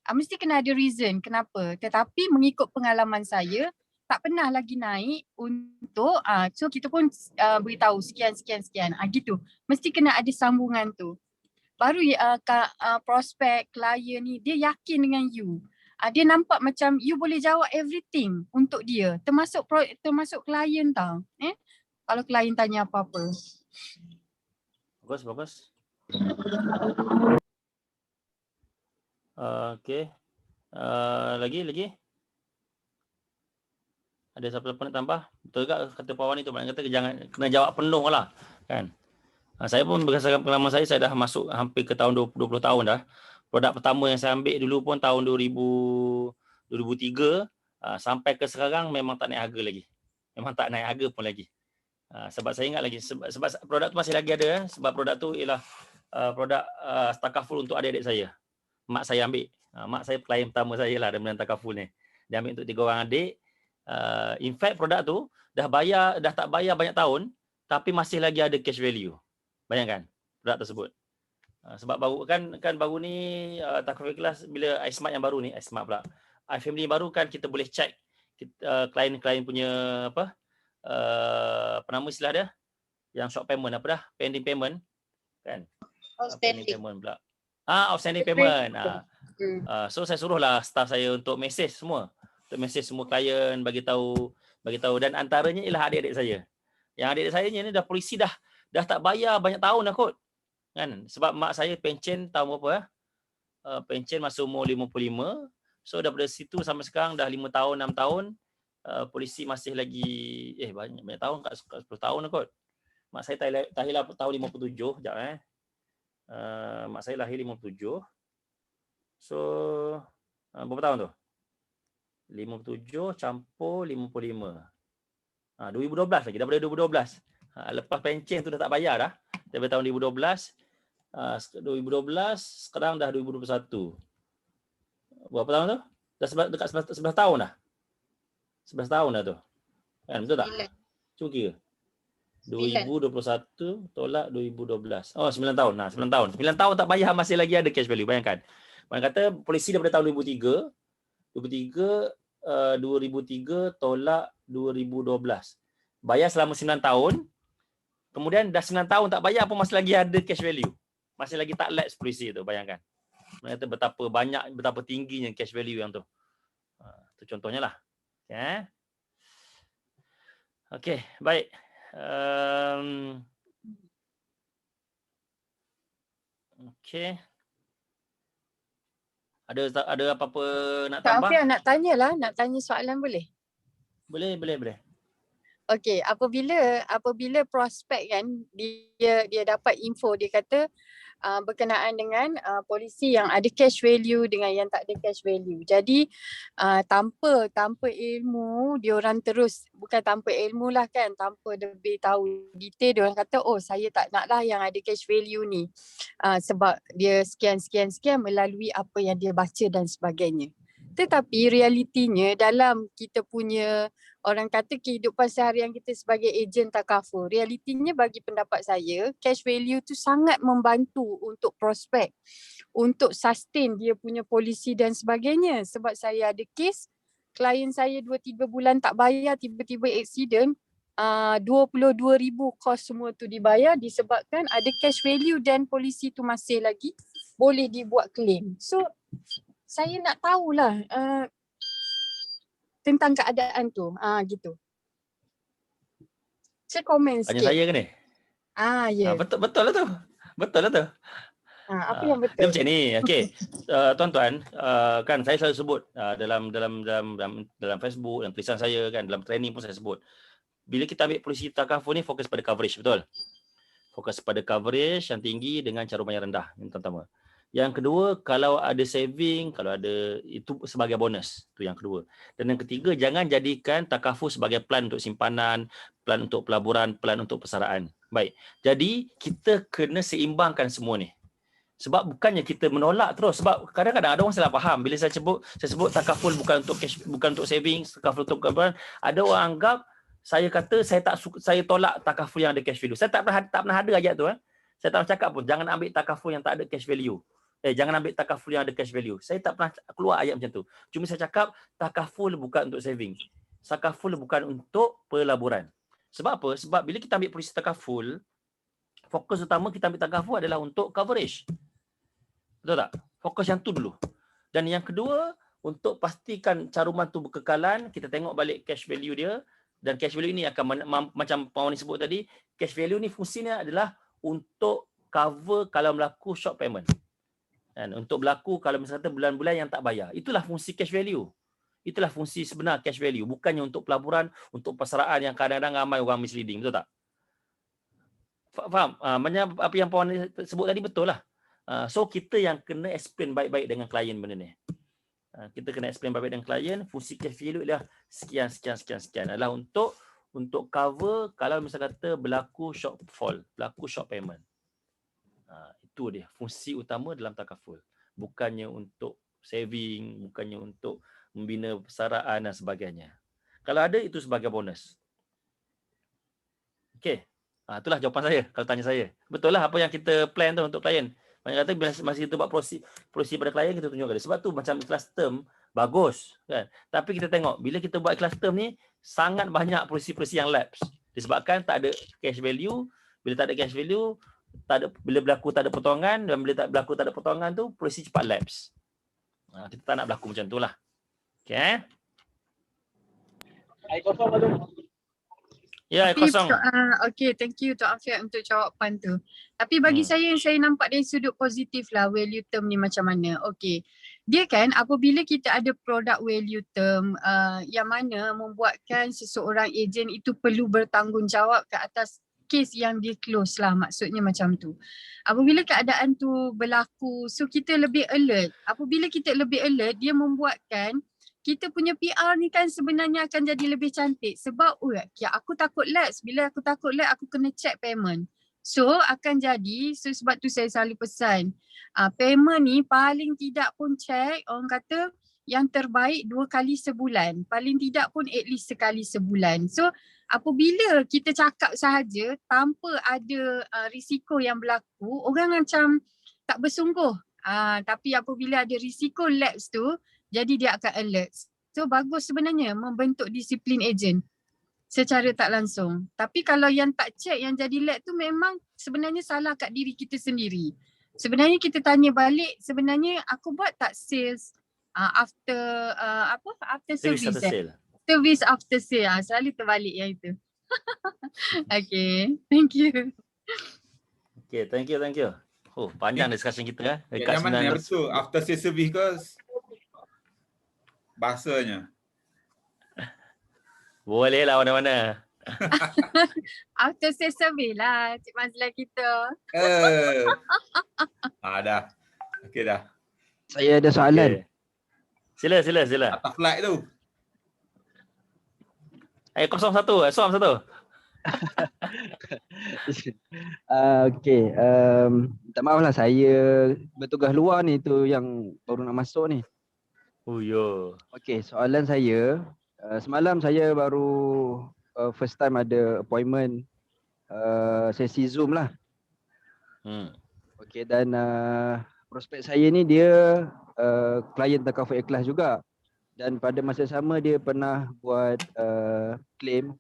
Mesti kena ada reason kenapa. Tetapi mengikut pengalaman saya, tak pernah lagi naik untuk, so kita pun beritahu sekian. Gitu. Mesti kena ada sambungan tu. baru prospek klien ni dia yakin dengan you. Dia nampak macam you boleh jawab everything untuk dia, termasuk klien tau. Kalau klien tanya apa-apa. Bagus. Okey. Lagi? Ada siapa nak tambah? Betul tak kata Pak Wan itu, maknanya kata jangan kena jawab penuh lah kan. Saya pun berdasarkan pengalaman saya dah masuk hampir ke tahun 20 tahun dah. Produk pertama yang saya ambil dulu pun tahun 2003 sampai ke sekarang memang tak naik harga lagi. Memang tak naik harga pun lagi. Sebab saya ingat lagi sebab produk tu masih lagi ada, sebab produk tu ialah produk takaful untuk adik-adik saya. Mak saya ambil. Mak saya klien pertama saya lah dalam takaful ni. Dia ambil untuk 3 orang adik. In fact produk tu dah tak bayar banyak tahun tapi masih lagi ada cash value. Bayangkan produk tersebut. Sebab baru ni takaful kelas bila iSmart yang baru ni, iSmart pula. iFamily baru kan kita boleh check klien-klien punya apa nama istilah dia? Yang short payment apa dah? Pending payment kan? Pending payment pula. Outstanding payment. So saya suruhlah staff saya untuk mesej semua. Untuk mesej semua klien, bagi tahu dan antaranya ialah adik-adik saya. Yang adik-adik saya ni dah polisi dah tak bayar banyak tahun dah kot. Kan? Sebab mak saya pencen tahun berapa pencen masa umur 55. So daripada situ sampai sekarang dah 5 tahun, 6 tahun polisi masih lagi banyak tahun kat 10 tahun dah kot. Mak saya lahir tahun 57 sekejap mak saya lahir 57. So berapa tahun tu? 57 campur 55. 2012 lagi, daripada 2012. Lepas pencen tu dah tak bayar dah. Daripada tahun 2012 sekarang dah 2021. Berapa tahun tu? Dah dekat 11 tahun dah. 11 tahun dah tu. Kan betul tak? Cuba kira. 2021 tolak 2012. 9 tahun. 9 tahun. 9 tahun tak bayar masih lagi ada cash value. Bayangkan. Mana kata polisi daripada tahun 2003 tolak 2012. Bayar selama 9 tahun. Kemudian dah 9 tahun tak bayar pun masih lagi ada cash value. Masih lagi tak lapse polisi tu, bayangkan. Mana kata betapa tingginya cash value yang tu. Tu contohnya lah. Okey, baik. Okey. Ada apa-apa nak tambah? Kak Afiah nak tanya soalan boleh? Boleh. Okey, apabila prospek kan dia dapat info, dia kata berkenaan dengan polisi yang ada cash value dengan yang tak ada cash value. Jadi tanpa ilmu dia orang terus, bukan tanpa ilmu lah kan, tanpa lebih tahu detail, dia orang kata saya tak naklah yang ada cash value ni sebab dia sekian melalui apa yang dia baca dan sebagainya. Tetapi realitinya dalam kita punya, orang kata kehidupan seharian kita sebagai ejen takaful, realitinya bagi pendapat saya, cash value tu sangat membantu untuk prospek, untuk sustain dia punya polisi dan sebagainya. Sebab saya ada kes, klien saya 2-3 bulan tak bayar, tiba-tiba accident, 22,000 kos semua tu dibayar disebabkan ada cash value dan polisi tu masih lagi boleh dibuat claim. So, saya nak tahulah tentang keadaan tu. Gitu. Saya komen sikit. Tanya saya ke ni? Ya. Betul lah tu. Apa yang betul? Dia macam ni. Okey. Tuan-tuan, kan saya selalu sebut dalam Facebook, dalam tulisan saya kan, dalam training pun saya sebut. Bila kita ambil polisi takaful ni fokus pada coverage, betul? Fokus pada coverage yang tinggi dengan cara bayar rendah. Yang pertama. Yang kedua, kalau ada saving, kalau ada, itu sebagai bonus. Itu yang kedua. Dan yang ketiga, jangan jadikan takaful sebagai plan untuk simpanan, plan untuk pelaburan, plan untuk persaraan. Baik. Jadi, kita kena seimbangkan semua ni. Sebab bukannya kita menolak terus. Sebab kadang-kadang ada orang salah faham. Bila saya sebut takaful bukan untuk cash, bukan untuk saving, takaful untuk pelaburan, ada orang anggap saya kata saya tolak takaful yang ada cash value. Saya tak pernah ada ayat tu. Saya tak pernah cakap pun jangan ambil takaful yang tak ada cash value. Jangan ambil takaful yang ada cash value. Saya tak pernah keluar ayat macam tu. Cuma saya cakap takaful bukan untuk saving. Takaful bukan untuk pelaburan. Sebab apa? Sebab bila kita ambil polisi takaful, fokus utama kita ambil takaful adalah untuk coverage. Betul tak? Fokus yang tu dulu. Dan yang kedua, untuk pastikan caruman tu berkekalan, kita tengok balik cash value dia. Dan cash value ini akan macam Puan Wani sebut tadi, cash value ni fungsinya adalah untuk cover kalau berlaku short payment. Dan untuk berlaku kalau misalnya bulan-bulan yang tak bayar. Itulah fungsi cash value. Itulah fungsi sebenar cash value. Bukannya untuk pelaburan, untuk pasaraan yang kadang-kadang ramai orang misleading. Betul tak? Faham? Apa yang Puan Wani sebut tadi betul lah. So kita yang kena explain baik-baik dengan klien benda ni. Kita kena explain baik-baik dengan klien. Fungsi cash value adalah sekian. Adalah untuk cover kalau misalnya kata berlaku shortfall, berlaku short payment. Itu dia fungsi utama dalam takaful. Bukannya untuk saving, bukannya untuk membina persaraan dan sebagainya. Kalau ada, itu sebagai bonus. Okey. Itulah jawapan saya kalau tanya saya. Betul lah apa yang kita plan tu untuk klien. Banyak kata bila masih kita buat polisi pada klien, kita tunjuk dia. Sebab tu macam ikhlas term bagus kan. Tapi kita tengok bila kita buat ikhlas term ni sangat banyak polisi-polisi yang lapse. Disebabkan tak ada cash value. Bila tak ada cash value, bila berlaku tak ada potongan, dan bila tak berlaku tak ada potongan tu polisi cepat lapse. Kita tak nak berlaku macam tu lah. Okay. Air kosong tu. Ya, kosong. Okay, thank you Tok Afiq untuk jawapan tu. Tapi bagi saya, yang saya nampak dari sudut positif lah value term ni macam mana. Okay, dia kan apabila kita ada produk value term yang mana membuatkan seseorang ejen itu perlu bertanggungjawab ke atas kes yang dia close lah, maksudnya macam tu. Apabila keadaan tu berlaku, so kita lebih alert. Apabila kita lebih alert, dia membuatkan kita punya PR ni kan sebenarnya akan jadi lebih cantik. Sebab aku takut lapse. Bila aku takut lapse, aku kena check payment. So akan jadi, sebab tu saya selalu pesan. Payment ni paling tidak pun check, orang kata yang terbaik 2 kali sebulan. Paling tidak pun at least sekali sebulan. So apabila kita cakap sahaja tanpa ada risiko yang berlaku, orang macam tak bersungguh. Tapi apabila ada risiko lapse tu, jadi dia akan alert. So bagus sebenarnya membentuk disiplin ejen secara tak langsung. Tapi kalau yang tak check, yang jadi lag tu memang sebenarnya salah kat diri kita sendiri. Sebenarnya kita tanya balik, sebenarnya aku buat tak sales after service. Service after sale. Selalu terbalik yang itu. Okay, thank you. Okay, thank you. Panjang discussion kita. Yang mana yang betul? After sale service ke bahasanya? Boleh lah mana-mana. After sale service lah Cik Mazlan kita. Dah. Okey dah. Saya ada soalan. Okay. Sila. Atas flight tu. 01. Soal 1. Okey, minta maaf lah saya bertugas luar ni, tu yang baru nak masuk ni. Oh yo. Okey, soalan saya, semalam saya baru first time ada appointment sesi Zoom lah. Okey, dan prospek saya ni dia klien takaful ikhlas juga. Dan pada masa sama dia pernah buat claim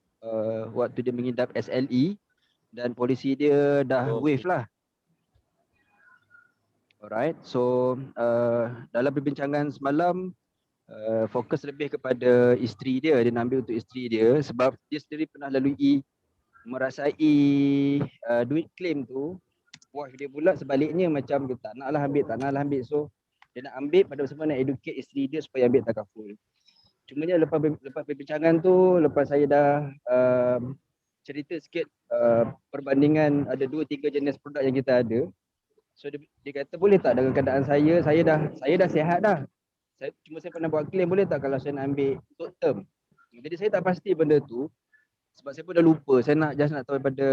waktu dia mengidap SLE dan polisi dia dah waive lah. Alright, so dalam perbincangan semalam fokus lebih kepada isteri dia. Dia nak ambil untuk isteri dia sebab dia sendiri pernah lalui merasai duit claim tu. Wah, dia pula sebaliknya macam dia tak nak lah ambil. So dia nak ambil pada masa nak educate isteri dia supaya ambil takaful. Cumanya lepas perbincangan tu, lepas saya dah cerita sikit perbandingan ada 2-3 jenis produk yang kita ada. So dia kata boleh tak dengan keadaan saya dah sihat dah. Saya pernah buat claim, boleh tak kalau saya nak ambil untuk term. Jadi saya tak pasti benda tu sebab saya pun dah lupa. Saya nak tahu daripada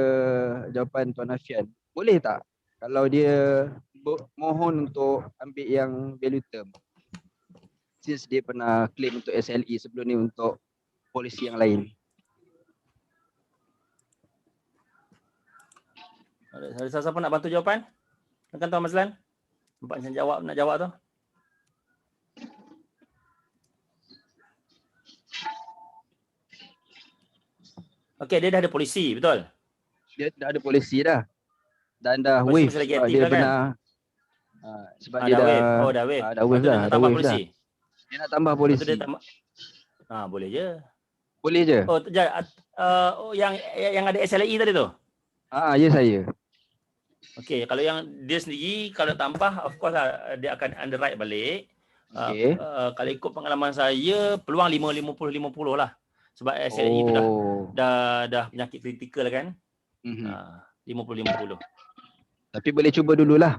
jawapan Tuan Afian. Boleh tak kalau dia mohon untuk ambil yang value term? Since dia pernah claim untuk SLE sebelum ni untuk polisi yang lain. Ada siapa nak bantu jawapan? Kan Tuan Mazlan? Nampak macam nak jawab tu. Okey, dia dah ada polisi, betul? Dia dah ada polisi dah. Dan dah Polisi wave masih lagi sebab aktif dia lah kan? pernah sebab dia Dah dah wave. Oh, dah wave. dah Lepas wave tu dia dah, nak dah tambah wave dah. polisi. Dia nak tambah Lepas tu polisi. dia tambah. Boleh je. Boleh je? Oh, yang ada SLE tadi tu. Ya saya. Okey, kalau yang dia sendiri kalau tambah, of course lah, dia akan underwrite balik. Okey. Kalau ikut pengalaman saya, peluang 50-50 lah. Sebab SLE tu dah penyakit kritikal kan. 50-50. Tapi boleh cuba dululah.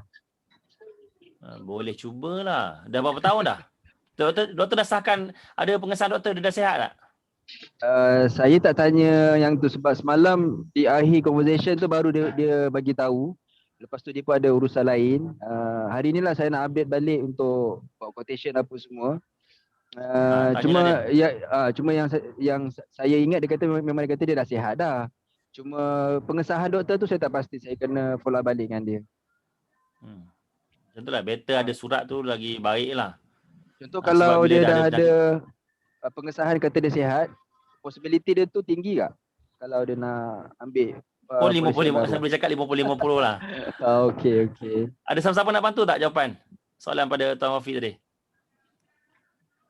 Boleh cubalah. Dah berapa tahun dah? Doktor dah sahkan, ada pengesahan doktor, dia dah sihat tak? Saya tak tanya yang tu sebab semalam di akhir conversation tu baru dia bagi tahu. Lepas tu dia pun ada urusan lain. Hari inilah saya nak update balik untuk buat quotation apa semua. Cuma yang saya ingat dia kata memang dia kata dia dah sihat dah. Cuma pengesahan doktor tu saya tak pasti, saya kena follow balik dengan dia. Contohlah better ada surat tu lagi baik lah. Contoh kalau dia dah ada pengesahan kata dia sihat, possibility dia tu tinggi tak? Kalau dia nak ambil 50-50, saya boleh cakap 50-50 lah. Okey. Ada siapa-siapa nak bantu tak jawapan soalan pada Tuan Wafi tadi?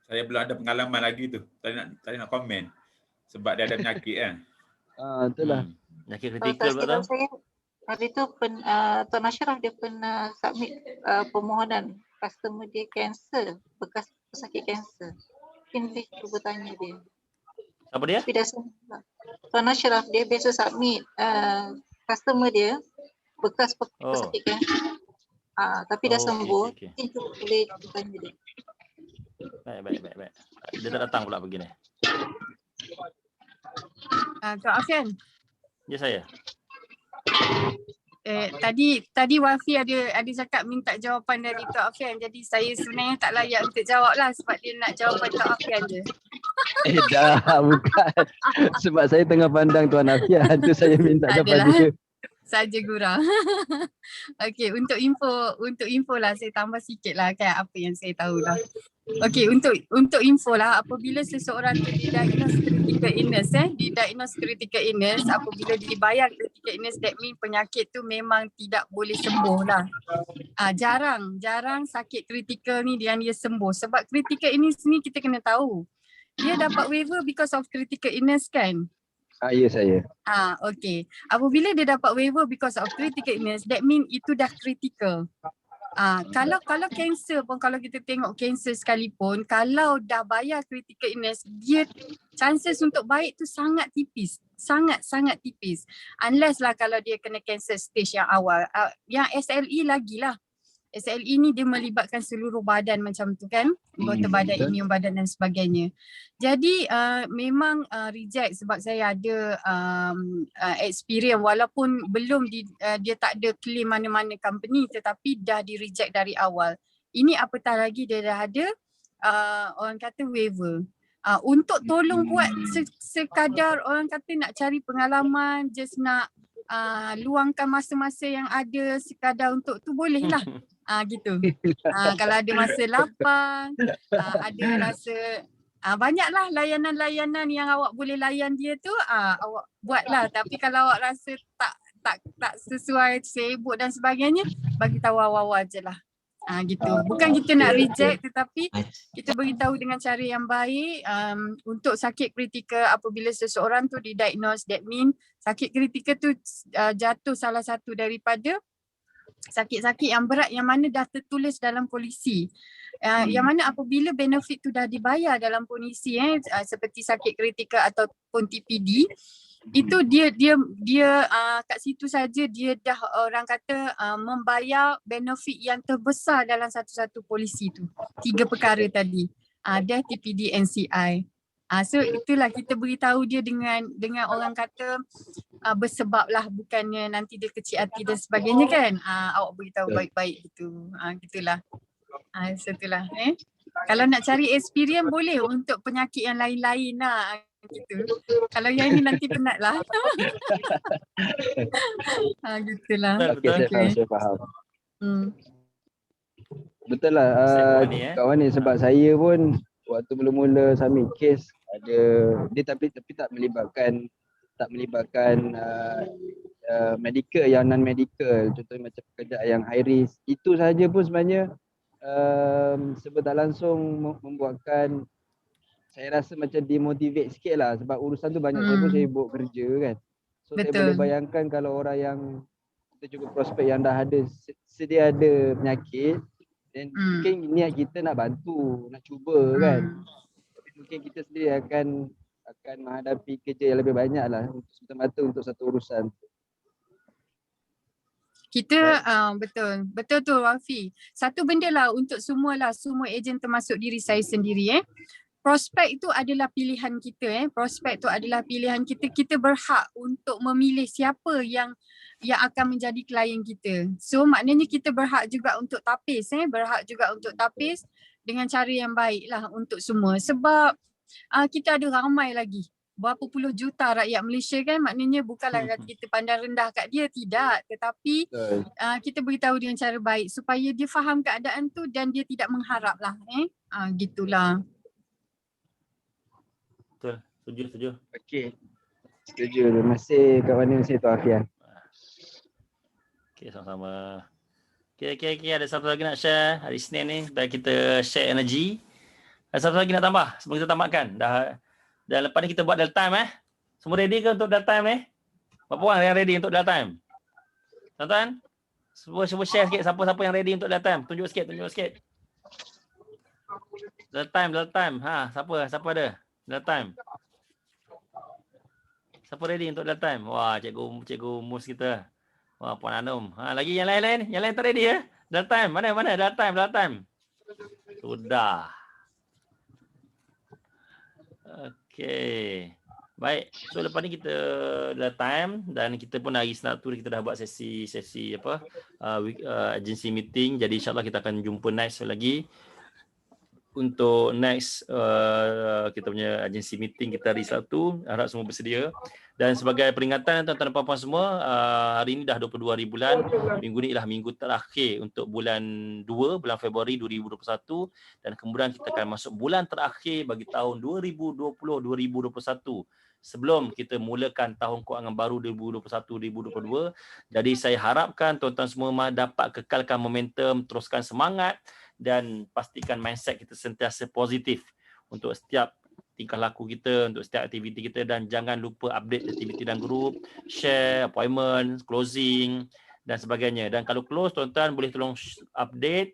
Saya belum ada pengalaman lagi tu. Saya nak komen. Sebab dia ada penyakit kan. Itulah. Penyakit kritikal pula tu. Hari tu Tuan Ashraf dia pernah submit permohonan customer dia kanser, bekas pesakit kanser. Mungkin dia cuba tanya dia. Siapa dia? Tapi dah Tuan Ashraf dia biasa submit customer dia bekas pesakit kanser. Tapi dah sembuh. Mungkin cuba boleh tanya dia. Baik. Dia tak datang pula begini. Tuan Afian. Ya saya. Tadi Wafi ada cakap minta jawapan dari Tuan Afian. Jadi saya sebenarnya tak layak untuk jawab lah sebab dia nak jawapan Tuan Afian je. Dah bukan. Sebab saya tengah pandang Tuan Afian tu saya minta jawapan dia. Saja gurau. Okey, untuk info lah saya tambah sikit lah kan apa yang saya tahu lah. Okey, untuk info lah, apabila seseorang tu didiagnose critical illness, apabila dibayar critical illness, that mean penyakit tu memang tidak boleh sembuh lah. Jarang sakit kritikal ni dia sembuh. Sebab critical illness ni kita kena tahu, dia dapat waiver because of critical illness kan? Ya saya. Okey. Apabila dia dapat waiver because of critical illness, that mean itu dah critical. Kalau kanser pun, kalau kita tengok kanser sekalipun, kalau dah bayar critical illness, dia chances untuk baik tu sangat tipis. Sangat tipis. Unless lah kalau dia kena kanser stage yang awal. Yang SLE lagilah. SLE ni dia melibatkan seluruh badan macam tu kan, anggota badan, imun badan dan sebagainya. Jadi memang reject sebab saya ada experience walaupun belum dia tak ada claim mana-mana company tetapi dah di reject dari awal. Ini apatah lagi dia dah ada orang kata waiver. Untuk tolong buat sekadar orang kata nak cari pengalaman, just nak luangkan masa-masa yang ada sekadar untuk tu boleh lah. Gitu. Kalau ada masa lapang, ada rasa banyaklah layanan-layanan yang awak boleh layan dia tu, awak buatlah. Tapi kalau awak rasa tak sesuai, sibuk dan sebagainya, bagi tahu awal-awal je lah. Gitu. Bukan kita nak reject tetapi kita beritahu dengan cara yang baik. Untuk sakit kritikal, apabila seseorang tu didiagnose, that mean sakit kritikal tu jatuh salah satu daripada sakit-sakit yang berat yang mana dah tertulis dalam polisi. Yang mana apabila benefit tu dah dibayar dalam polisi seperti sakit kritikal ataupun TPD, itu dia kat situ saja dia dah orang kata membayar benefit yang terbesar dalam satu-satu polisi tu. 3 perkara tadi. Death, TPD, NCI. So itulah kita beritahu dia dengan orang kata bersebab lah, bukannya nanti dia kecil hati dan sebagainya kan. Awak beritahu baik-baik gitu. Gitulah. Itulah. Kalau nak cari experience boleh untuk penyakit yang lain-lain lah. Gitu. Kalau yang ini nanti penat lah. Gitulah. Okay. Saya faham. Betul lah kawan ni, sebab saya pun waktu mula-mula submit case ada dia tapi tak melibatkan medical yang non medical, contohnya macam pekerjaan yang high risk, itu saja pun sebenarnya sebab tak langsung membuatkan saya rasa macam demotivate sikit lah, sebab urusan tu banyak. Saya pun sibuk kerja kan, so saya boleh bayangkan kalau orang yang kita cuba prospek yang dah ada sedia ada penyakit, dan mungkin niat kita nak bantu, nak cuba kan, tapi mungkin kita sendiri akan menghadapi kerja yang lebih banyak lah untuk semata-mata untuk satu urusan. Kita betul tu Rafi. Satu benda lah untuk semua ejen termasuk diri saya sendiri prospek itu adalah pilihan kita prospek itu adalah pilihan kita. Kita berhak untuk memilih siapa yang akan menjadi klien kita. So maknanya kita berhak juga untuk tapis berhak juga untuk tapis dengan cara yang baik lah untuk semua. Sebab kita ada ramai lagi berapa puluh juta rakyat Malaysia kan, maknanya bukanlah kita pandang rendah kat dia, tidak, tetapi kita beritahu dengan cara baik supaya dia faham keadaan tu dan dia tidak mengharap lah gitulah. Betul, setuju. Okey, setuju. Terima kasih Kak Wani, terima kasih Tuan Afian. Okey, sama-sama. Okey, ada satu lagi nak share hari Isnin ni supaya kita share energi. Ada satu lagi nak tambah sebelum kita tamatkan. Dan lepas ni kita buat Delta time Semua ready ke untuk Delta time Berapa orang yang ready untuk Delta time? Tuan-tuan? Cuba share sikit siapa-siapa yang ready untuk Delta time. Tunjuk sikit. Delta time. Siapa ada? Delta time. Siapa ready untuk Delta time? Wah, cikgu Mus kita. Wah, Puan Anum. Lagi yang lain? Yang lain tak ready Delta time. Mana? Delta time. Sudah. Okey. Baik. So lepas ni kita dah time dan kita pun hari Sabtu kita dah buat sesi agency meeting. Jadi insya-Allah kita akan jumpa next lagi untuk next kita punya agency meeting kita hari Sabtu. Harap semua bersedia. Dan sebagai peringatan tuan-tuan dan puan-puan semua, hari ini dah 22 hari bulan. Minggu ni ialah minggu terakhir untuk bulan 2, bulan Februari 2021, dan kemudian kita akan masuk bulan terakhir bagi tahun 2020-2021 sebelum kita mulakan tahun kewangan baru 2021-2022. Jadi saya harapkan tuan-tuan semua dapat kekalkan momentum, teruskan semangat dan pastikan mindset kita sentiasa positif untuk setiap tingkah laku kita, untuk setiap aktiviti kita, dan jangan lupa update aktiviti dan grup, share, appointment, closing dan sebagainya. Dan kalau close, tuan-tuan boleh tolong update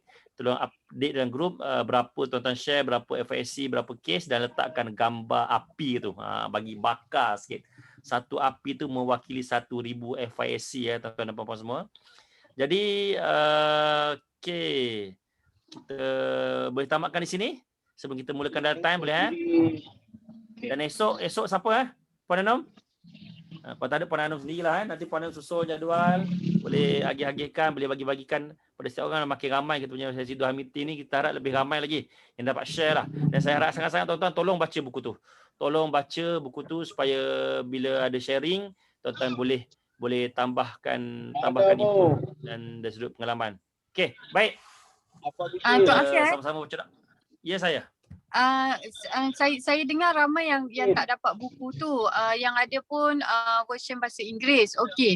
dalam grup berapa tuan-tuan share, berapa FIC, berapa case, dan letakkan gambar api tu, bagi bakar sikit. Satu api tu mewakili 1,000 FIC tuan-tuan dan puan-puan semua. Jadi okey, kita boleh tamatkan di sini sebelum kita mulakan data time, boleh Dan esok siapa Puan Anum? Kalau tak ada Puan Anum sendirilah nanti Puan Anum susul jadual, boleh agih-agihkan, boleh bagi-bagikan pada setiap orang. Makin ramai kita punya sesi 2 meeting ni, kita harap lebih ramai lagi yang dapat share lah. Dan saya harap sangat-sangat tuan-tuan tolong baca buku tu. Tolong baca buku tu supaya bila ada sharing, tuan-tuan boleh tambahkan info dan dari sudut pengalaman. Okey, baik. Sama-sama baca. Ya, saya. Saya dengar ramai yang tak dapat buku tu. Yang ada pun version bahasa Inggeris. Okey.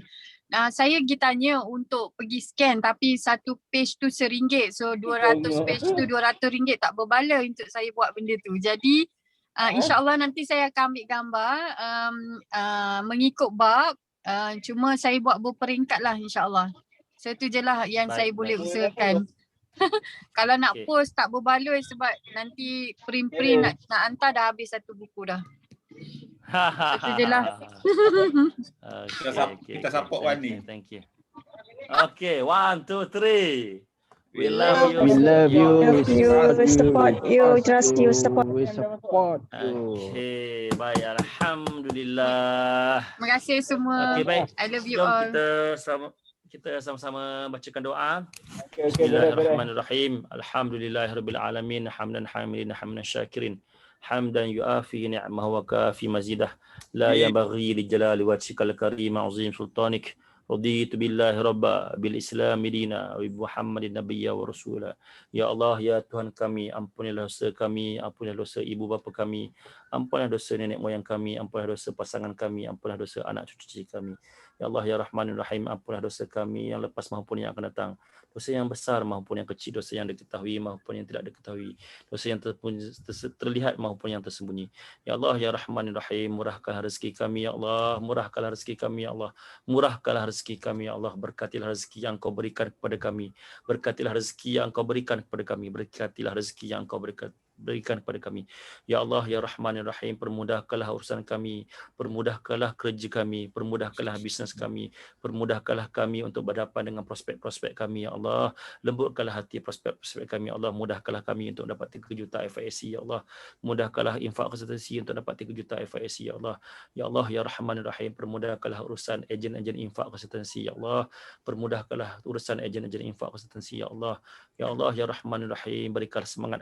Saya pergi tanya untuk pergi scan, tapi satu page tu RM1. So 200 page tu RM200, tak berbala untuk saya buat benda tu. Jadi insya-Allah nanti saya akan ambil gambar mengikut bab. Cuma saya buat berperingkat lah insya-Allah. So tu je lah yang saya boleh usahakan. Kalau nak post tak berbaloi sebab nanti print nak hantar dah habis satu buku dah. Itu je lah. Kita support Wani. Thank you. Okay, 1, 2, 3. We love you. We love you. We support you. Trust you. Support. We support you. Okay, baik. Alhamdulillah. Terima kasih semua. Okay, baik. I love you Jom all. kita sama-sama bacakan doa. Bismillahirrahmanirrahim. Alhamdulillahirabbil alamin, hamdan hamidin, hamdan syakirin, hamdan yuafi ni'amahu wa kafi mazidah, la yanbaghi li jalali wajhikal karim azim sultanik Raditu billahi rabba, bil islami dina, wa bi Muhammadin nabiyya wa rasula. Ya Allah, ya Tuhan kami, ampunilah dosa kami, ampunilah dosa ibu bapa kami, ampunilah dosa nenek moyang kami, ampunilah dosa pasangan kami, ampunilah dosa anak cucu kami. Ya Allah, ya Rahmanir Rahim, ampunilah dosa kami yang lepas maupun yang akan datang. Dosa yang besar maupun yang kecil, dosa yang diketahui maupun yang tidak diketahui, dosa yang terlihat maupun yang tersembunyi. Ya Allah, ya Rahmanir Rahim, murahkanlah rezeki kami, ya Allah, murahkanlah rezeki kami, ya Allah. Murahkanlah rezeki kami, ya Allah. Berkatilah rezeki yang kau berikan kepada kami. Berkatilah rezeki yang kau berikan kepada kami. Berkatilah rezeki yang kau berikan kepada kami. Ya Allah, ya Rahman, ya Rahim, permudahkanlah urusan kami, permudahkanlah kerja kami, permudahkanlah bisnes kami, permudahkanlah kami untuk berhadapan dengan prospek-prospek kami, ya Allah. Lembutkanlah hati prospek-prospek kami, ya Allah. Mudahkanlah kami untuk dapat 3 juta FISC, ya Allah. Mudahkanlah infak konsultasi untuk dapat 3 juta FISC, ya Allah. Ya Allah, ya Rahman, ya Rahim, permudahkanlah urusan ejen-ejen infak konsultasi, ya Allah. Permudahkanlah urusan ejen-ejen infak konsultasi, ya Allah. Ya Allah, ya Rahman, ya Rahim, berikan semangat